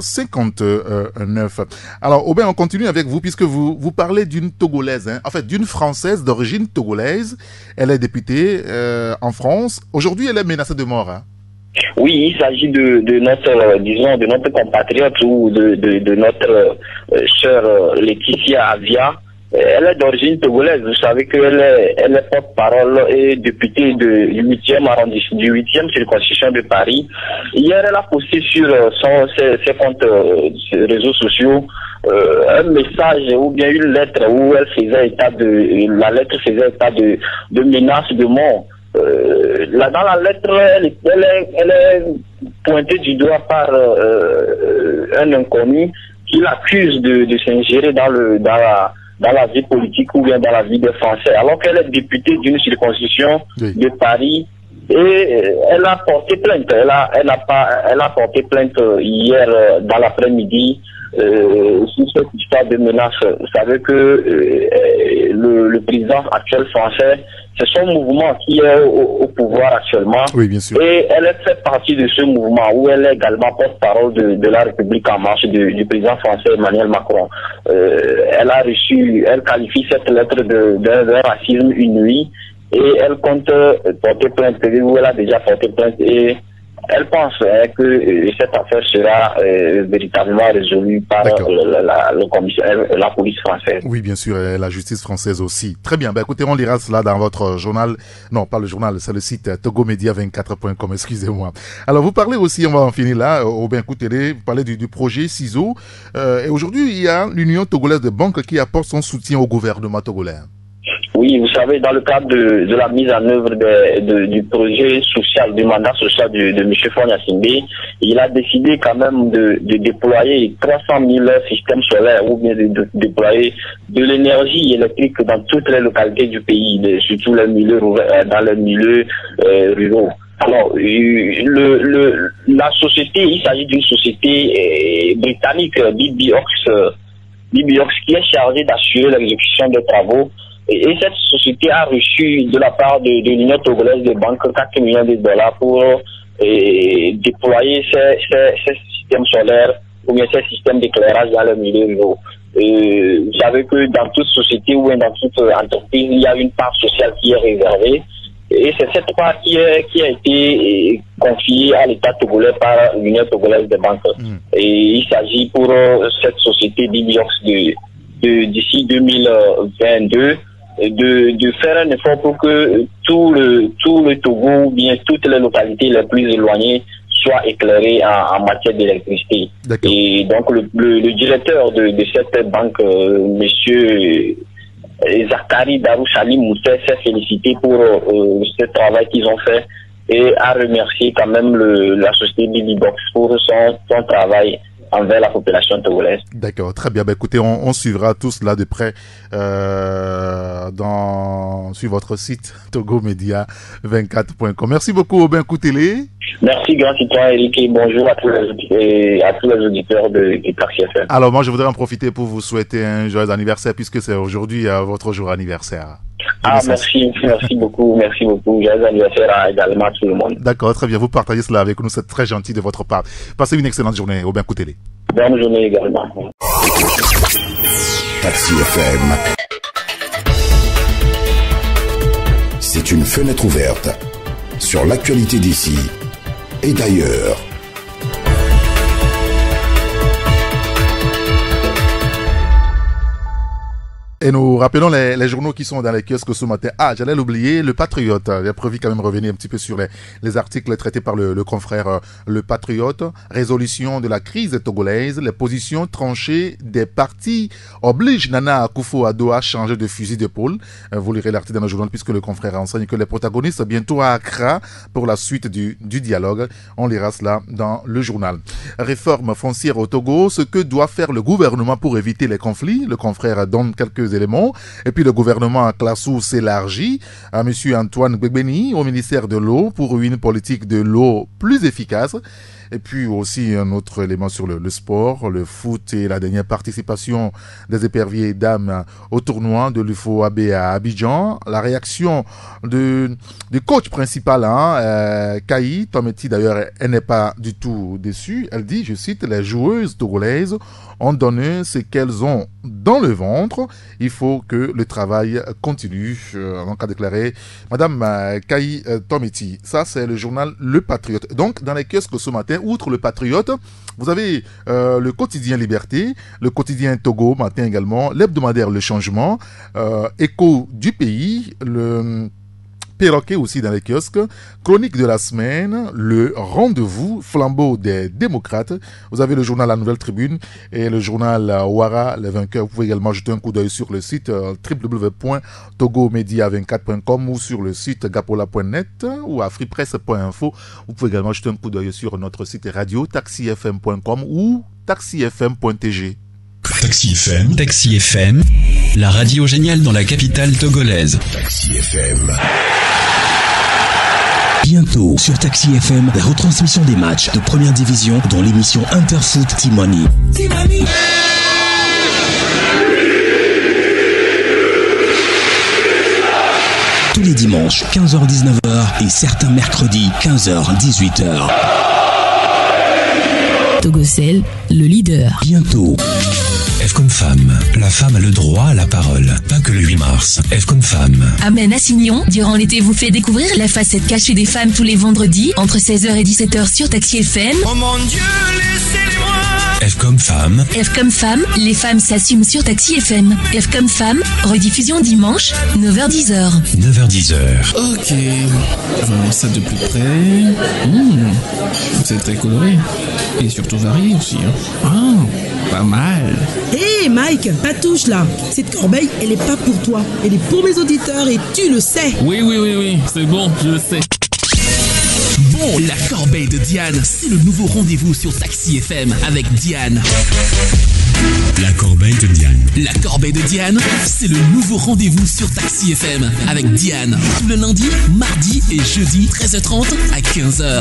D: 59. Alors, Aubin, on continue avec vous puisque vous parlez d'une Togolaise, en fait d'une Française d'origine togolaise. Elle est députée en France. Aujourd'hui, elle est menacée de mort.
H: Oui, il s'agit de notre, disons, de notre compatriote ou de notre sœur Laetitia Avia. Elle est d'origine togolaise. Vous savez qu'elle est porte-parole et députée du 8e arrondissement, du 8e circonscription de Paris. Hier, elle a posté sur ses comptes réseaux sociaux un message ou bien une lettre où elle faisait état la lettre faisait état de menaces de mort. Là, dans la lettre, elle est pointée du doigt par un inconnu qui l'accuse de s'ingérer dans la vie politique ou bien dans la vie des Français, alors qu'elle est députée d'une circonscription de Paris et elle a porté plainte. Elle a porté plainte hier dans l'après-midi sur cette histoire de menace. Vous savez que le président actuel français, c'est son mouvement qui est au pouvoir actuellement.
D: Oui, bien sûr.
H: Et elle fait partie de ce mouvement où elle est également porte-parole de la République en marche du président français Emmanuel Macron. Elle qualifie cette lettre d'un racisme inouï et elle compte porter plainte, où elle a déjà porté plainte et elle pense que cette affaire sera véritablement résolue par la police française.
D: Oui, bien sûr, et la justice française aussi. Très bien. Écoutez, on lira cela dans votre journal. Non, pas le journal, c'est le site togomedia24.com, excusez-moi. Alors, vous parlez aussi, on va en finir là, au Benkou Télé, vous parlez du projet CISO. Et aujourd'hui, il y a l'Union togolaise de banques qui apporte son soutien au gouvernement togolais.
H: Oui, vous savez, dans le cadre de la mise en œuvre du projet social, du mandat social de M. Fonia Sindé, il a décidé quand même de déployer 300 000 systèmes solaires ou bien de déployer de l'énergie électrique dans toutes les localités du pays, surtout dans les milieux ruraux. Alors, la société, il s'agit d'une société britannique, BBOX, qui est chargée d'assurer l'exécution des travaux. Et cette société a reçu de la part de l'Union togolaise de banque 4 millions de dollars pour déployer ces systèmes solaires ou bien ces systèmes d'éclairage dans le milieu ruraux. Vous savez que dans toute société ou dans toute entreprise, il y a une part sociale qui est réservée. Et c'est cette part qui a été confiée à l'État togolais par l'Union togolaise de banque. Et il s'agit pour cette société BBOX d'ici 2022 de faire un effort pour que tout le Togo ou bien toutes les localités les plus éloignées soient éclairées en matière d'électricité. Et donc le directeur de cette banque, monsieur Zakari Darouchali Moussé, s'est félicité pour ce travail qu'ils ont fait et a remercié quand même la société BBOX pour son travail envers la population togolaise.
D: D'accord, très bien. Écoutez, on suivra tout cela de près sur votre site togomedia24.com. Merci beaucoup, Aubin Koutélé.
H: Merci, grand citoyen Eric, et bonjour à tous les auditeurs de Taxi FM.
D: Alors, moi, je voudrais en profiter pour vous souhaiter un joyeux anniversaire, puisque c'est aujourd'hui votre jour anniversaire.
H: Merci beaucoup. Joyeux anniversaire également à tout le monde.
D: D'accord, très bien. Vous partagez cela avec nous, c'est très gentil de votre part. Passez une excellente journée, Aubin Koutélé.
H: Bonne journée également.
B: Taxi FM. C'est une fenêtre ouverte sur l'actualité d'ici et d'ailleurs.
D: Et nous rappelons les journaux qui sont dans les kiosques ce matin. Ah, j'allais l'oublier, le Patriote. J'ai prévu quand même revenir un petit peu sur les articles traités par le confrère Le Patriote. Résolution de la crise togolaise. Les positions tranchées des partis obligent Nana Akufo-Addo à changer de fusil d'épaule. Vous lirez l'article dans le journal puisque le confrère enseigne que les protagonistes bientôt à Accra pour la suite du dialogue. On lira cela dans le journal. Réforme foncière au Togo. Ce que doit faire le gouvernement pour éviter les conflits. Le confrère donne quelques éléments. Et puis le gouvernement à Classou s'élargit à M. Antoine Gbegbeni au ministère de l'eau pour une politique de l'eau plus efficace. Et puis aussi un autre élément sur le sport, le foot et la dernière participation des éperviers dames au tournoi de l'UFOAB à Abidjan. La réaction du coach principal, Kai Tometi, d'ailleurs, elle n'est pas du tout déçue. Elle dit, je cite, les joueuses togolaises ont donné ce qu'elles ont dans le ventre. Il faut que le travail continue. Donc a déclaré Madame Kai Tometi. Ça, c'est le journal Le Patriote. Donc, dans les kiosques ce matin, outre Le Patriote, vous avez le quotidien Liberté, le quotidien Togo matin également, l'hebdomadaire Le Changement, Écho du Pays, le Perroquet aussi dans les kiosques, chronique de la semaine, le rendez-vous, flambeau des démocrates. Vous avez le journal La Nouvelle Tribune et le journal Ouara, les vainqueurs. Vous pouvez également jeter un coup d'œil sur le site www.togomedia24.com ou sur le site gapola.net ou afripresse.info. Vous pouvez également jeter un coup d'œil sur notre site radio taxifm.com ou taxifm.tg.
C: Taxi FM, la radio géniale dans la capitale togolaise.
B: Taxi FM.
A: Bientôt sur Taxi FM, la retransmission des matchs de première division dans l'émission Interfoot Timoni. Tous les dimanches, 15h-19h et certains mercredis, 15h-18h.
I: Togocel, le leader.
A: Bientôt.
J: F comme femme. La femme a le droit à la parole. Pas que le 8 mars. F comme femme.
I: Amen Assignon, durant l'été, vous fait découvrir la facette cachée des femmes tous les vendredis, entre 16h et 17h sur Taxi FM.
J: Oh mon Dieu, laissez-les-moi. F comme femme.
I: F comme femme, les femmes s'assument sur Taxi FM. F comme femme, rediffusion dimanche, 9h-10h.
J: 9h-10h.
K: Ok. Je vais voir ça de plus près. C'est très coloré. Et surtout varié aussi. Pas mal.
L: Hé Mike, pas touche là. Cette corbeille, elle est pas pour toi. Elle est pour mes auditeurs et tu le sais.
K: Oui, c'est bon, je le sais. Bon, la corbeille de Diane, c'est le nouveau rendez-vous sur Taxi FM avec Diane.
J: La corbeille de Diane.
K: La corbeille de Diane, c'est le nouveau rendez-vous sur Taxi FM avec Diane. Tout le lundi, mardi et jeudi, 13h30 à 15h.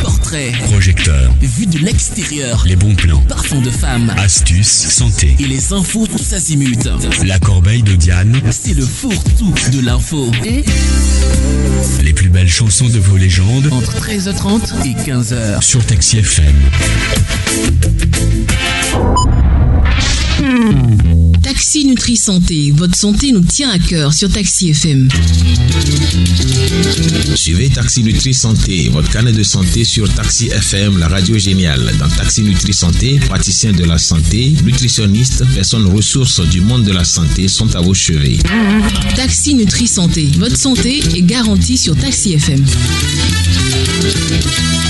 K: Portrait,
J: projecteur,
K: vue de l'extérieur,
J: les bons plans,
K: parfums de femmes,
J: astuces, santé
K: et les infos tous azimuts.
J: La corbeille de Diane,
K: c'est le fourre-tout de l'info. Et
J: les plus belles chansons de vos légendes
K: entre 13h30 et 15h
J: sur Taxi FM.
I: Taxi Nutri Santé, votre santé nous tient à cœur sur Taxi FM.
M: Suivez Taxi Nutri Santé, votre canal de santé sur Taxi FM, la radio géniale. Dans Taxi Nutri Santé, praticiens de la santé, nutritionnistes, personnes ressources du monde de la santé sont à vos cheveux.
I: Taxi Nutri Santé, votre santé est garantie sur Taxi FM.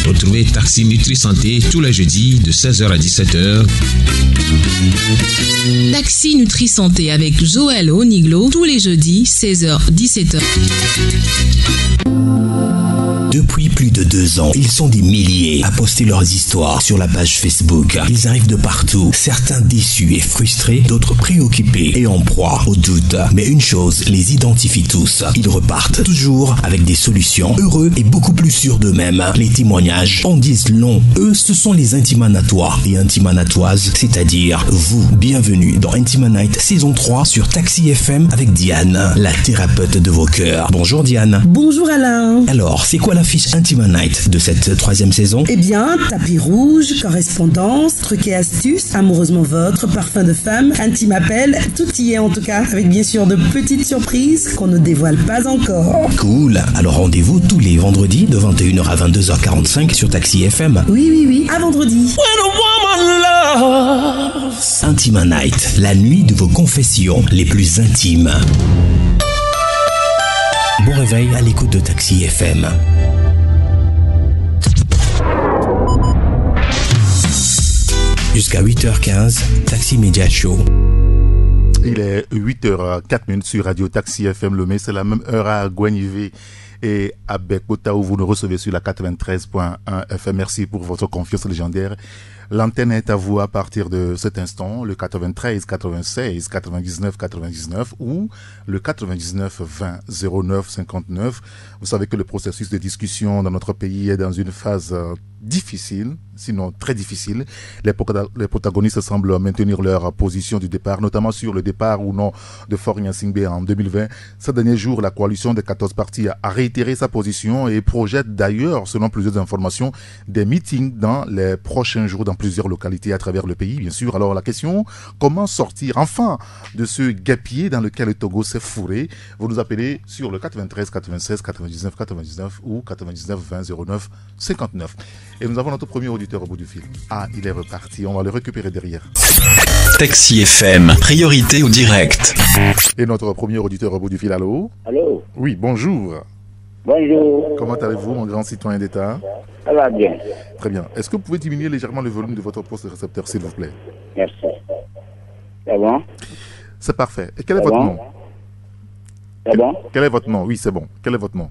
M: Retrouvez Taxi Nutri Santé tous les jeudis de 16h à 17h.
I: Taxi Nutri Santé avec Joël Oniglo tous les jeudis 16h-17h.
A: Depuis plus de 2 ans, ils sont des milliers à poster leurs histoires sur la page Facebook. Ils arrivent de partout, certains déçus et frustrés, d'autres préoccupés et en proie au doute. Mais une chose les identifie tous, ils repartent toujours avec des solutions, heureux et beaucoup plus sûrs d'eux-mêmes. Les témoignages en disent long. Eux, ce sont les Intimanatois et Intimanatoises, c'est-à-dire vous. Bienvenue dans Intimanite saison 3 sur Taxi FM avec Diane, la thérapeute de vos cœurs. Bonjour Diane.
L: Bonjour Alain.
A: Alors, c'est quoi la fiche Intimanite de cette 3e saison?
L: Eh bien, tapis rouge, correspondance, trucs et astuces, amoureusement votre, parfum de femme, intime appel, tout y est en tout cas, avec bien sûr de petites surprises qu'on ne dévoile pas encore.
A: Cool, alors rendez-vous tous les vendredis de 21h à 22h45 sur Taxi FM.
L: Oui, à vendredi.
A: Intimanite, la nuit de vos confessions les plus intimes. Bon réveil à l'écoute de Taxi FM. Jusqu'à 8h15, Taxi Media Show.
D: Il est 8h04 sur Radio Taxi FM Lomé. C'est la même heure à Guanivé et à Bekota où vous nous recevez sur la 93.1 FM. Merci pour votre confiance légendaire. L'antenne est à vous à partir de cet instant, le 93, 96, 99, 99 ou le 99, 20, 09, 59. Vous savez que le processus de discussion dans notre pays est dans une phase difficile, sinon très difficile. Les protagonistes semblent maintenir leur position du départ, notamment sur le départ ou non de Faure Gnassingbé en 2020. Ces derniers jours, la coalition des 14 partis a réitéré sa position et projette d'ailleurs, selon plusieurs informations, des meetings dans les prochains jours dans plusieurs localités à travers le pays, bien sûr. Alors la question, comment sortir enfin de ce guêpier dans lequel le Togo s'est fourré? Vous nous appelez sur le 93 96 99 99 ou 99 20 09 59. Et nous avons notre premier auditeur au bout du fil. Ah, il est reparti. On va le récupérer derrière.
C: Taxi FM, priorité au direct.
D: Et notre premier auditeur au bout du fil. Allô?
N: Allô?
D: Oui, bonjour.
N: Bonjour.
D: Comment allez-vous, mon grand citoyen d'État?
N: Ça va bien.
D: Très bien. Est-ce que vous pouvez diminuer légèrement le volume de votre poste récepteur, s'il vous plaît?
N: Merci. C'est bon?
D: C'est parfait. Et quel est votre nom?
N: C'est bon?
D: Quel est votre nom? Oui, c'est bon. Quel est votre nom?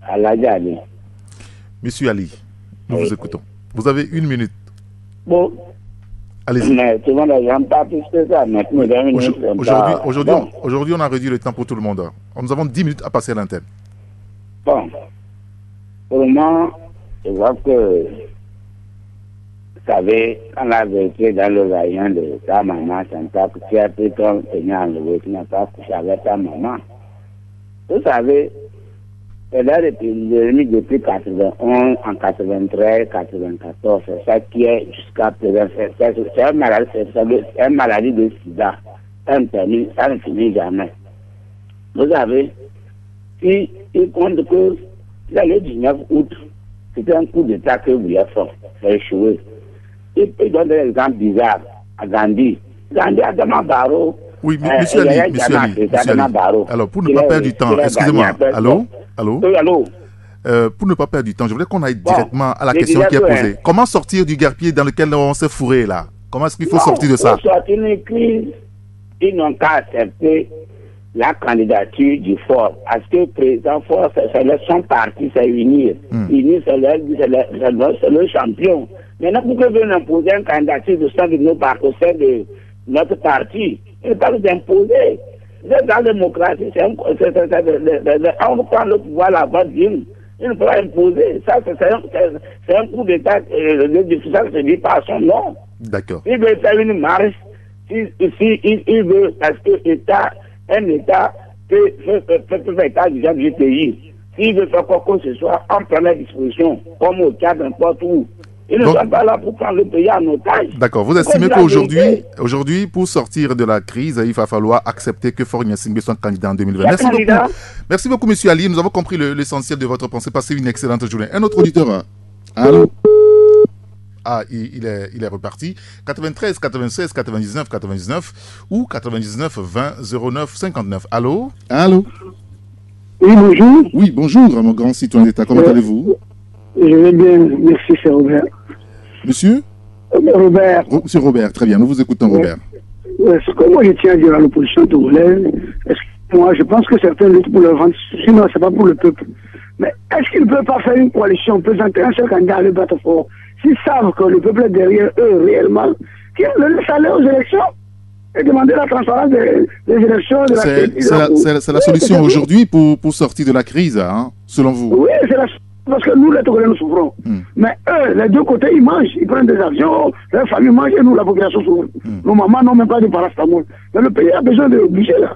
N: Ali.
D: Monsieur Ali, nous vous écoutons. Vous avez 1 minute.
N: Bon.
D: Allez-y.
N: Mais tout le monde n'a pas plus que ça.
D: Aujourd'hui, on a réduit le temps pour tout le monde. Nous avons 10 minutes à passer à l'antenne.
N: Bon. Pour le moment, je vois que, vous savez, quand on a vécu dans le rayon de ta maman, tu as pris ton seigneur enlevé, tu n'as pas couché avec ta maman. Vous savez, c'est là depuis 91, en 93, 94, c'est ça qui est jusqu'à présent. C'est une maladie de sida. Ça ne finit jamais. Vous savez, si il compte que le 19 août, c'était un coup d'État que vous avez fait, c'est échoué. Il donne des exemples bizarres à Gandhi. Gandhi a demandé Barreau.
D: Oui, monsieur Ali. Alors, pour ne pas perdre du temps, excusez-moi. Allô? Pour ne pas perdre du temps, je voudrais qu'on aille directement à la question qui est posée. Comment sortir du guêpier dans lequel on s'est fourré là? Comment est-ce qu'il faut sortir de ça?
N: Pour sortir d'une crise, ils n'ont qu'à accepter la candidature du Fort. Parce que le président Fort, c'est son parti, c'est unir. Unir, c'est le champion. Maintenant, pourquoi vous voulez imposer une candidature de sein de nos partis, de notre parti? Il ne peut pas nous imposer. Dans la démocratie, on prend le pouvoir là-bas, il ne peut pas imposer. Ça, c'est un coup d'État, le difficile se dit par son nom.
D: D'accord.
N: Il veut faire une marche, il veut, parce que un État peut faire état du pays. S'il veut faire quoi que ce soit, on prend la disposition, comme au Tchad, n'importe où. Ils ne sont pas là pour prendre le pays en otage.
D: D'accord. Vous estimez qu'aujourd'hui, pour sortir de la crise, il va falloir accepter que Faure Gnassingbé soit candidat en 2020. Merci beaucoup, monsieur Ali. Nous avons compris l'essentiel de votre pensée. Passez une excellente journée. Un autre auditeur. Allô? Ah, il est reparti. 93 96 99 99 ou 99 20 09 59. Allô? Allô?
O: Oui, bonjour.
D: Oui, bonjour, mon grand citoyen d'État. Comment allez-vous?
O: Je vais bien, merci, c'est Robert.
D: Monsieur?
O: Robert.
D: Monsieur Robert, très bien, nous vous écoutons, Robert.
O: Ce que moi je tiens à dire à l'opposition togolaise, moi je pense que certains luttent pour leur ventre, sinon c'est pas pour le peuple. Mais est-ce qu'ils ne peuvent pas faire une coalition, présenter un seul candidat à le battre fort, s'ils savent que le peuple est derrière eux réellement, qu'ils le laissent aller aux élections et demander la transparence des élections.
D: C'est la solution aujourd'hui pour sortir de la crise, hein, selon vous?
O: Oui, c'est la solution. Parce que nous, les Togolais, nous souffrons. Mais eux, les deux côtés, ils mangent, ils prennent des avions, leur famille mange et nous, la population souffre. Nos mamans n'ont même pas de paracétamol. Mais le pays a besoin de budget, là,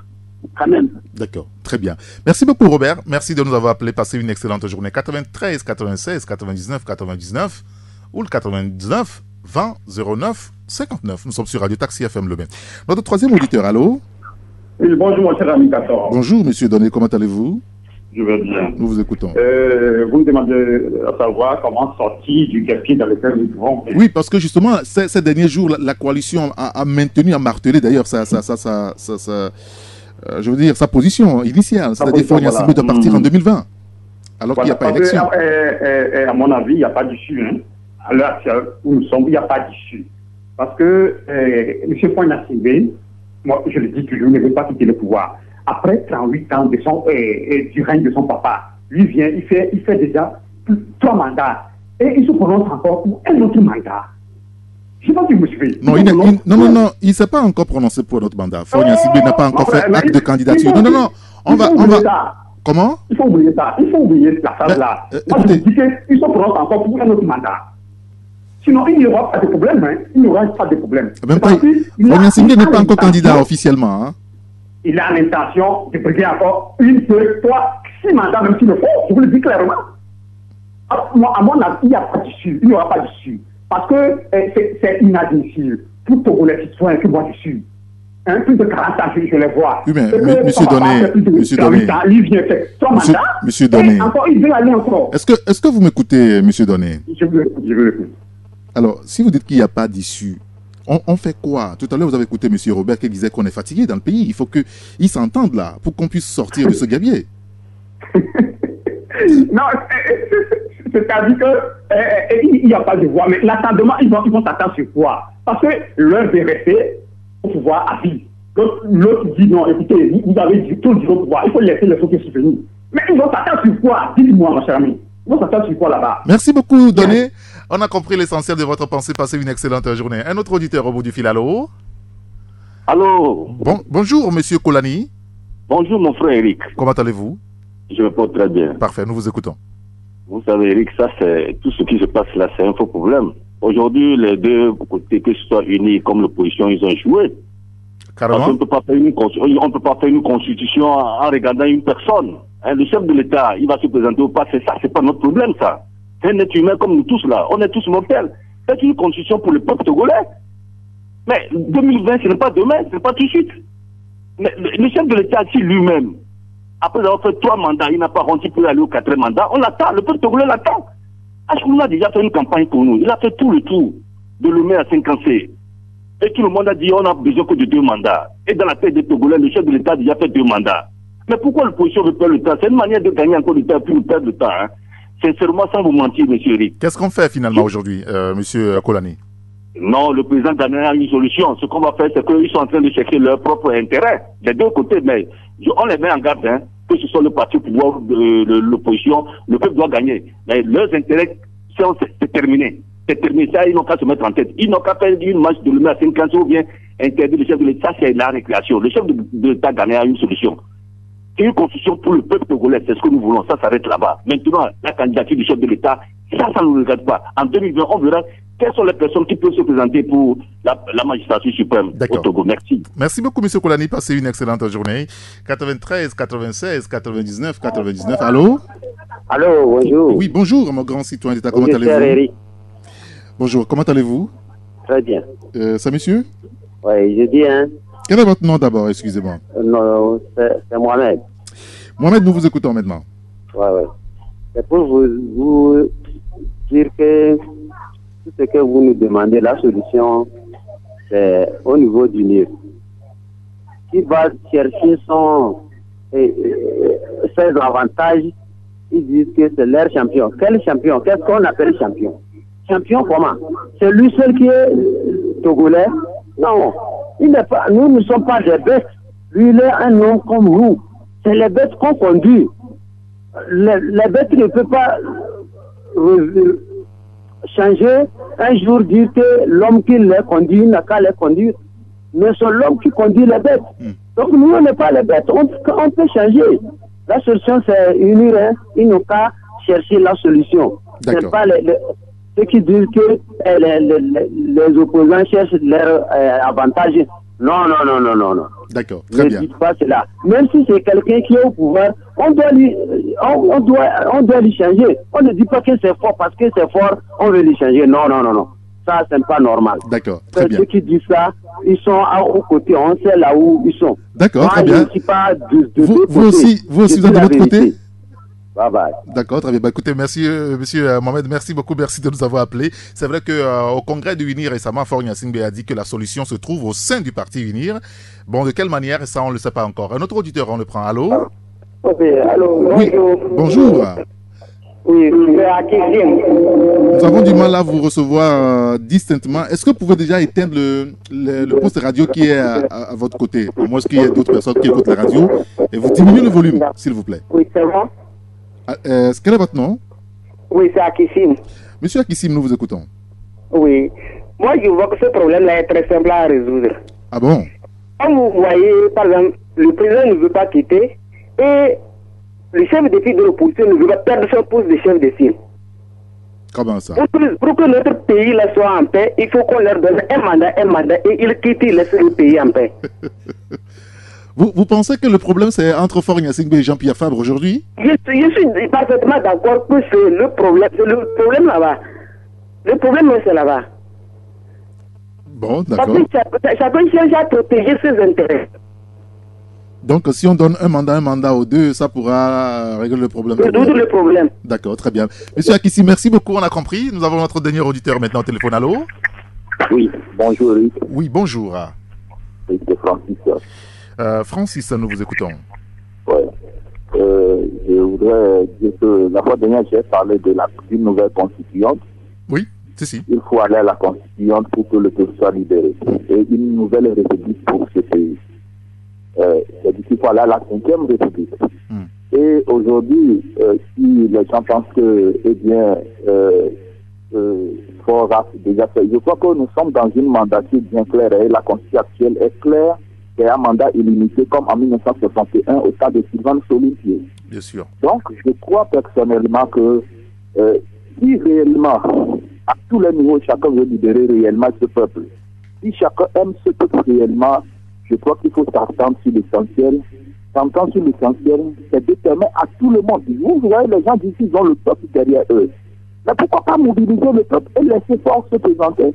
O: quand même.
D: D'accord, très bien. Merci beaucoup, Robert. Merci de nous avoir appelé. Passez une excellente journée. 93 96 99 99 ou le 99 20 09 59. Nous sommes sur Radio Taxi FM Le Maine. Notre troisième auditeur, allô?
P: Oui, bonjour, mon cher ami Castor.
D: Bonjour, monsieur Donné, comment allez-vous?
P: Je vais bien.
D: Nous vous écoutons.
P: Vous me demandez à savoir comment sortir du guêpier dans lequel nous pouvons.
D: Oui, parce que justement, ces derniers jours, la coalition a maintenu, a martelé d'ailleurs je veux dire, sa position initiale. C'est-à-dire qu'il doit partir en 2020. Alors qu'il n'y a pas d'élection.
P: À mon avis, il n'y a pas d'issue. Hein. À l'heure actuelle où nous sommes, il n'y a pas d'issue. Parce que M. Faure Gnassingbé, moi je le dis toujours, ne veut pas quitter le pouvoir. Après 38 ans du règne de son papa, lui vient, il fait déjà 3 mandats. Et il se prononce encore pour un autre mandat. Je ne sais pas si vous me suivez.
D: Non, il ne s'est pas encore prononcé pour un autre mandat. Faure Gnassingbé n'a pas encore fait acte de candidature. Non, on va Comment?
P: Il faut oublier ça. Il faut oublier la phase-là. Moi, je dis qu'ils sont prêts encore pour un autre mandat. Sinon, il n'y aura pas de problème. Hein. Il n'y aura pas de problème.
D: Même pas. Foigna Singbe n'est pas encore candidat officiellement. Hein.
P: Il a l'intention de briguer encore 1, 2, 3, 6 mandats, même s'il le faut. Je vous le dis clairement. À mon avis, il n'y a pas d'issue. Il n'y aura pas d'issue. Parce que c'est inadmissible. Pour Togolais citoyens qui voient d'issue. Plus de 40 ans, je les vois.
D: Oui, mais monsieur Donné, monsieur Donné,
P: encore, il veut aller encore.
D: Est-ce que vous m'écoutez, monsieur Donné?
P: Je veux l'écouter.
D: Alors, si vous dites qu'il n'y a pas d'issue, on fait quoi? Tout à l'heure, vous avez écouté monsieur Robert qui disait qu'on est fatigué dans le pays. Il faut qu'ils s'entendent là pour qu'on puisse sortir de ce gabier.
P: Non, c'est-à-dire qu'il n'y a pas de voix. Mais l'attendement, ils vont s'attendre sur quoi? Parce que l'heure de rester au pouvoir à vie. L'autre dit non, écoutez, vous avez dit tout du pouvoir, il faut laisser les autres subvenir. Mais ils vont s'attendre sur quoi? Dites-moi, mon cher ami. Ils vont s'attendre sur quoi là-bas?
D: Merci beaucoup, Donné. On a compris l'essentiel de votre pensée. Passez une excellente journée. Un autre auditeur au bout du fil, allô?
Q: Allô?
D: Bonjour, monsieur Kolani.
Q: Bonjour, mon frère Eric.
D: Comment allez-vous?
Q: Je me porte très bien.
D: Parfait, nous vous écoutons.
Q: Vous savez, Eric, ça, c'est tout ce qui se passe là, c'est un faux problème. Aujourd'hui, les deux côtés, que ce soit unis comme l'opposition, ils ont joué.
D: Carrément.
Q: Parce qu'on ne peut pas faire une constitution en regardant une personne. Hein, le chef de l'État, il va se présenter ou pas, c'est ça, c'est pas notre problème, ça. C'est un être humain comme nous tous là, on est tous mortels. C'est une constitution pour le peuple togolais. Mais 2020, ce n'est pas demain, ce n'est pas tout de suite. Mais le chef de l'État, si lui-même, après avoir fait 3 mandats, il n'a pas rendu pour aller au 4e mandat, on l'attend, le peuple togolais l'attend. Ashkoum a déjà fait une campagne pour nous, il a fait tout le tour de le mettre à 50C. Et tout le monde a dit on a besoin que de 2 mandats. Et dans la tête des Togolais, le chef de l'État a déjà fait 2 mandats. Mais pourquoi l'opposition veut perdre le temps? C'est une manière de gagner encore du temps puis de perdre le temps. Hein. Sincèrement, sans vous mentir, monsieur Eric.
D: Qu'est-ce qu'on fait finalement aujourd'hui, monsieur Kolani?
Q: Non, le président Daniel a une solution. Ce qu'on va faire, c'est qu'ils sont en train de chercher leur propre intérêt. Des deux côtés, mais on les met en garde, hein, que ce soit le parti au pouvoir de l'opposition, le peuple doit gagner. Mais leurs intérêts, c'est terminé. C'est terminé. Ça, ils n'ont qu'à se mettre en tête. Ils n'ont qu'à faire une marche de le mettre à 50 ou bien interdire le chef de l'État. Ça, c'est la récréation. Le chef de l'État Ghanéen a une solution. C'est une constitution pour le peuple togolais. C'est ce que nous voulons. Ça s'arrête là-bas. Maintenant, la candidature du chef de l'État, ça ne nous regarde pas. En 2020, on verra quelles sont les personnes qui peuvent se présenter pour la magistrature suprême au Togo. Merci.
D: Merci beaucoup, M. Kolani. Passez une excellente journée. 93, 96, 99, 99. Allô?
R: Allô, bonjour.
D: Oui, bonjour, mon grand citoyen d'État. Comment allez-vous? Bonjour, comment allez-vous?
R: Très bien.
D: C'est monsieur?
R: Oui, je dis, hein.
D: Quel est votre nom d'abord, excusez-moi?
R: Non, c'est Mohamed.
D: Mohamed, nous vous écoutons maintenant.
R: Oui, oui. C'est pour vous dire que tout ce que vous nous demandez, la solution, c'est au niveau du NIR. Qui va chercher ses avantages, ils disent que c'est leur champion. Quel champion? Qu'est-ce qu'on appelle champion? Champion comment? C'est lui seul qui est togolais? Non. Il n'est pas, nous ne sommes pas des bêtes. Lui, il est un homme comme nous. C'est les bêtes qu'on conduit. Les bêtes ne peuvent pas changer, un jour dire que l'homme qui les conduit n'a qu'à les conduire. Mais c'est l'homme qui conduit les bêtes. Donc nous, on n'est pas les bêtes. On peut changer. La solution, c'est unir. Hein. Ils n'ont qu'à chercher la solution. C'est pas ceux qui disent que les opposants cherchent leur avantage. Non.
D: D'accord, très bien.
R: Ne dites pas cela. Même si c'est quelqu'un qui est au pouvoir, on doit lui changer. On ne dit pas que c'est fort parce que c'est fort, on veut lui changer. Non. Ça, c'est pas normal.
D: D'accord, très bien.
R: Ceux qui disent ça, ils sont aux côtés. On sait là où ils sont.
D: D'accord, très bien.
R: Je ne suis pas
D: vous aussi, vous êtes de votre côté?
R: Bye bye.
D: D'accord, très bien. Bah, écoutez, merci, monsieur Mohamed, merci beaucoup, merci de nous avoir appelés. C'est vrai que au congrès de UNIR récemment, Foigna Singbe a dit que la solution se trouve au sein du parti UNIR. Bon, de quelle manière, ça, on ne le sait pas encore. Un autre auditeur, on le prend. Allô?
R: Oui, allô,
D: oui. Bonjour.
R: Oui, c'est Akisim.
D: Nous avons du mal à vous recevoir distinctement. Est-ce que vous pouvez déjà éteindre le poste radio qui est à votre côté? À moins qu'il y ait d'autres personnes qui écoutent la radio. Et vous diminuez le volume, s'il vous plaît.
R: Oui, c'est bon.
D: Quel est votre nom?
R: Oui, c'est Akisim.
D: Monsieur Akisim, nous vous écoutons.
R: Oui. Moi, je vois que ce problème-là est très simple à résoudre.
D: Ah bon?
R: Comme vous voyez, par exemple, le président ne veut pas quitter et le chef de file de l'opposition ne veut pas perdre son poste de chef de file.
D: Comment ça?
R: Pour que notre pays là soit en paix, il faut qu'on leur donne un mandat, et ils quittent et laissent le pays en paix.
D: Vous pensez que le problème c'est entre Faure Gnassingbé et Jean-Pierre Fabre aujourd'hui?
R: Je suis parfaitement d'accord que c'est le problème là-bas. Le problème c'est là-bas.
D: Bon, d'accord.
R: Chacun cherche à protéger ses intérêts.
D: Donc, si on donne un mandat aux deux, ça pourra régler le problème.
R: Résoudre le problème.
D: D'accord, très bien. Monsieur Akissi, merci beaucoup, on a compris. Nous avons notre dernier auditeur maintenant au téléphone. Allô?
S: Oui, bonjour.
D: Oui, bonjour.
S: Oui, c'est Francis.
D: Francis, nous vous écoutons.
S: Oui. Je voudrais dire que la fois dernière, j'ai parlé d'une nouvelle constituante.
D: Oui, si.
S: Il faut aller à la constituante pour que le peuple soit libéré. Et une nouvelle république pour ce pays. C'est-à-dire qu'il faut aller à la 5e République. Et aujourd'hui, si les gens pensent que, Faure a déjà fait, je crois que nous sommes dans une mandature bien claire et la constitution actuelle est claire, c'est un mandat illimité comme en 1961 au temps de Sylvain Solintier.
D: Bien sûr.
S: Donc, je crois personnellement que si réellement, à tous les niveaux, chacun veut libérer réellement ce peuple, si chacun aime ce peuple réellement, je crois qu'il faut s'entendre sur l'essentiel. S'entendre sur l'essentiel, c'est de permettre à tout le monde. Vous voyez, les gens d'ici, ils ont le peuple derrière eux. Mais pourquoi pas mobiliser le peuple et laisser Faure se présenter,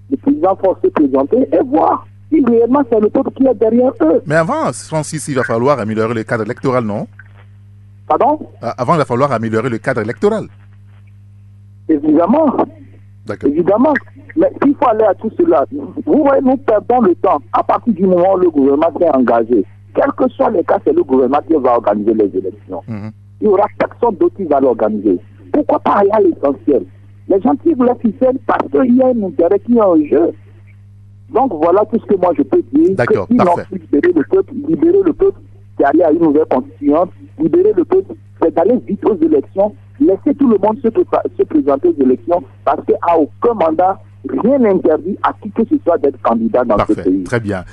S: le président Faure se présenter et voir si réellement c'est le peuple qui est derrière eux.
D: Mais avant, Francis, il va falloir améliorer le cadre électoral, non?
S: Pardon?
D: Avant, il va falloir améliorer le cadre électoral.
S: Évidemment. Évidemment. Mais s'il faut aller à tout cela, vous voyez, nous perdons le temps. À partir du moment où le gouvernement s'est engagé, quel que soit le cas, c'est le gouvernement qui va organiser les élections. Il n'y aura personne d'autre qui va l'organiser. Pourquoi pas aller à l'essentiel? Les gens qui voulaient ficelle parce qu'il y a un intérêt qui est en jeu. Donc voilà tout ce que moi je peux dire.
D: D'accord,
S: parfait. Libérer le peuple, c'est aller à une nouvelle constituante. Libérer le peuple, c'est d'aller vite aux élections. Laisser tout le monde se présenter aux élections parce qu'à aucun mandat, rien n'interdit à qui que ce soit d'être candidat dans ce pays.
D: Très bien.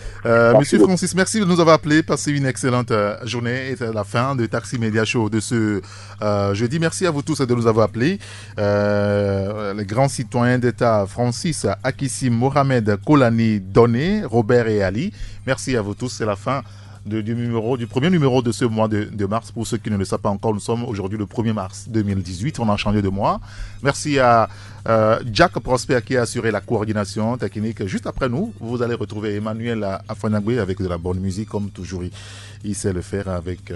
D: Monsieur Francis, merci de nous avoir appelé. Passez une excellente journée. Et c'est la fin de Taxi Media Show de ce jeudi. Merci à vous tous de nous avoir appelés. Les grands citoyens d'État Francis Akissi, Mohamed Kolani, Doné, Robert et Ali. Merci à vous tous. C'est la fin du premier numéro de ce mois de mars. Pour ceux qui ne le savent pas encore, nous sommes aujourd'hui le 1er mars 2018. On a changé de mois. Merci à Jack Prosper qui a assuré la coordination technique. Juste après nous, vous allez retrouver Emmanuel Afanagwe avec de la bonne musique, comme toujours. Il sait le faire avec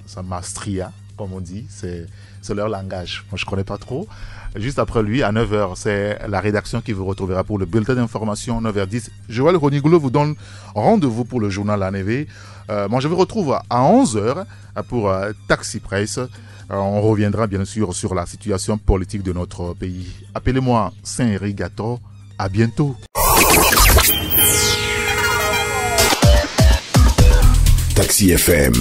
D: sa maestria, comme on dit. C'est leur langage. Moi, je ne connais pas trop. Juste après lui, à 9h, c'est la rédaction qui vous retrouvera pour le bulletin d'information 9h10. Joël Ronigoulou vous donne rendez-vous pour le journal ANV. Moi, je vous retrouve à 11h pour Taxi Presse. On reviendra bien sûr sur la situation politique de notre pays. Appelez-moi Saint-Érigato. À bientôt.
B: Taxi FM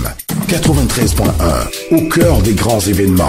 B: 93.1, au cœur des grands événements.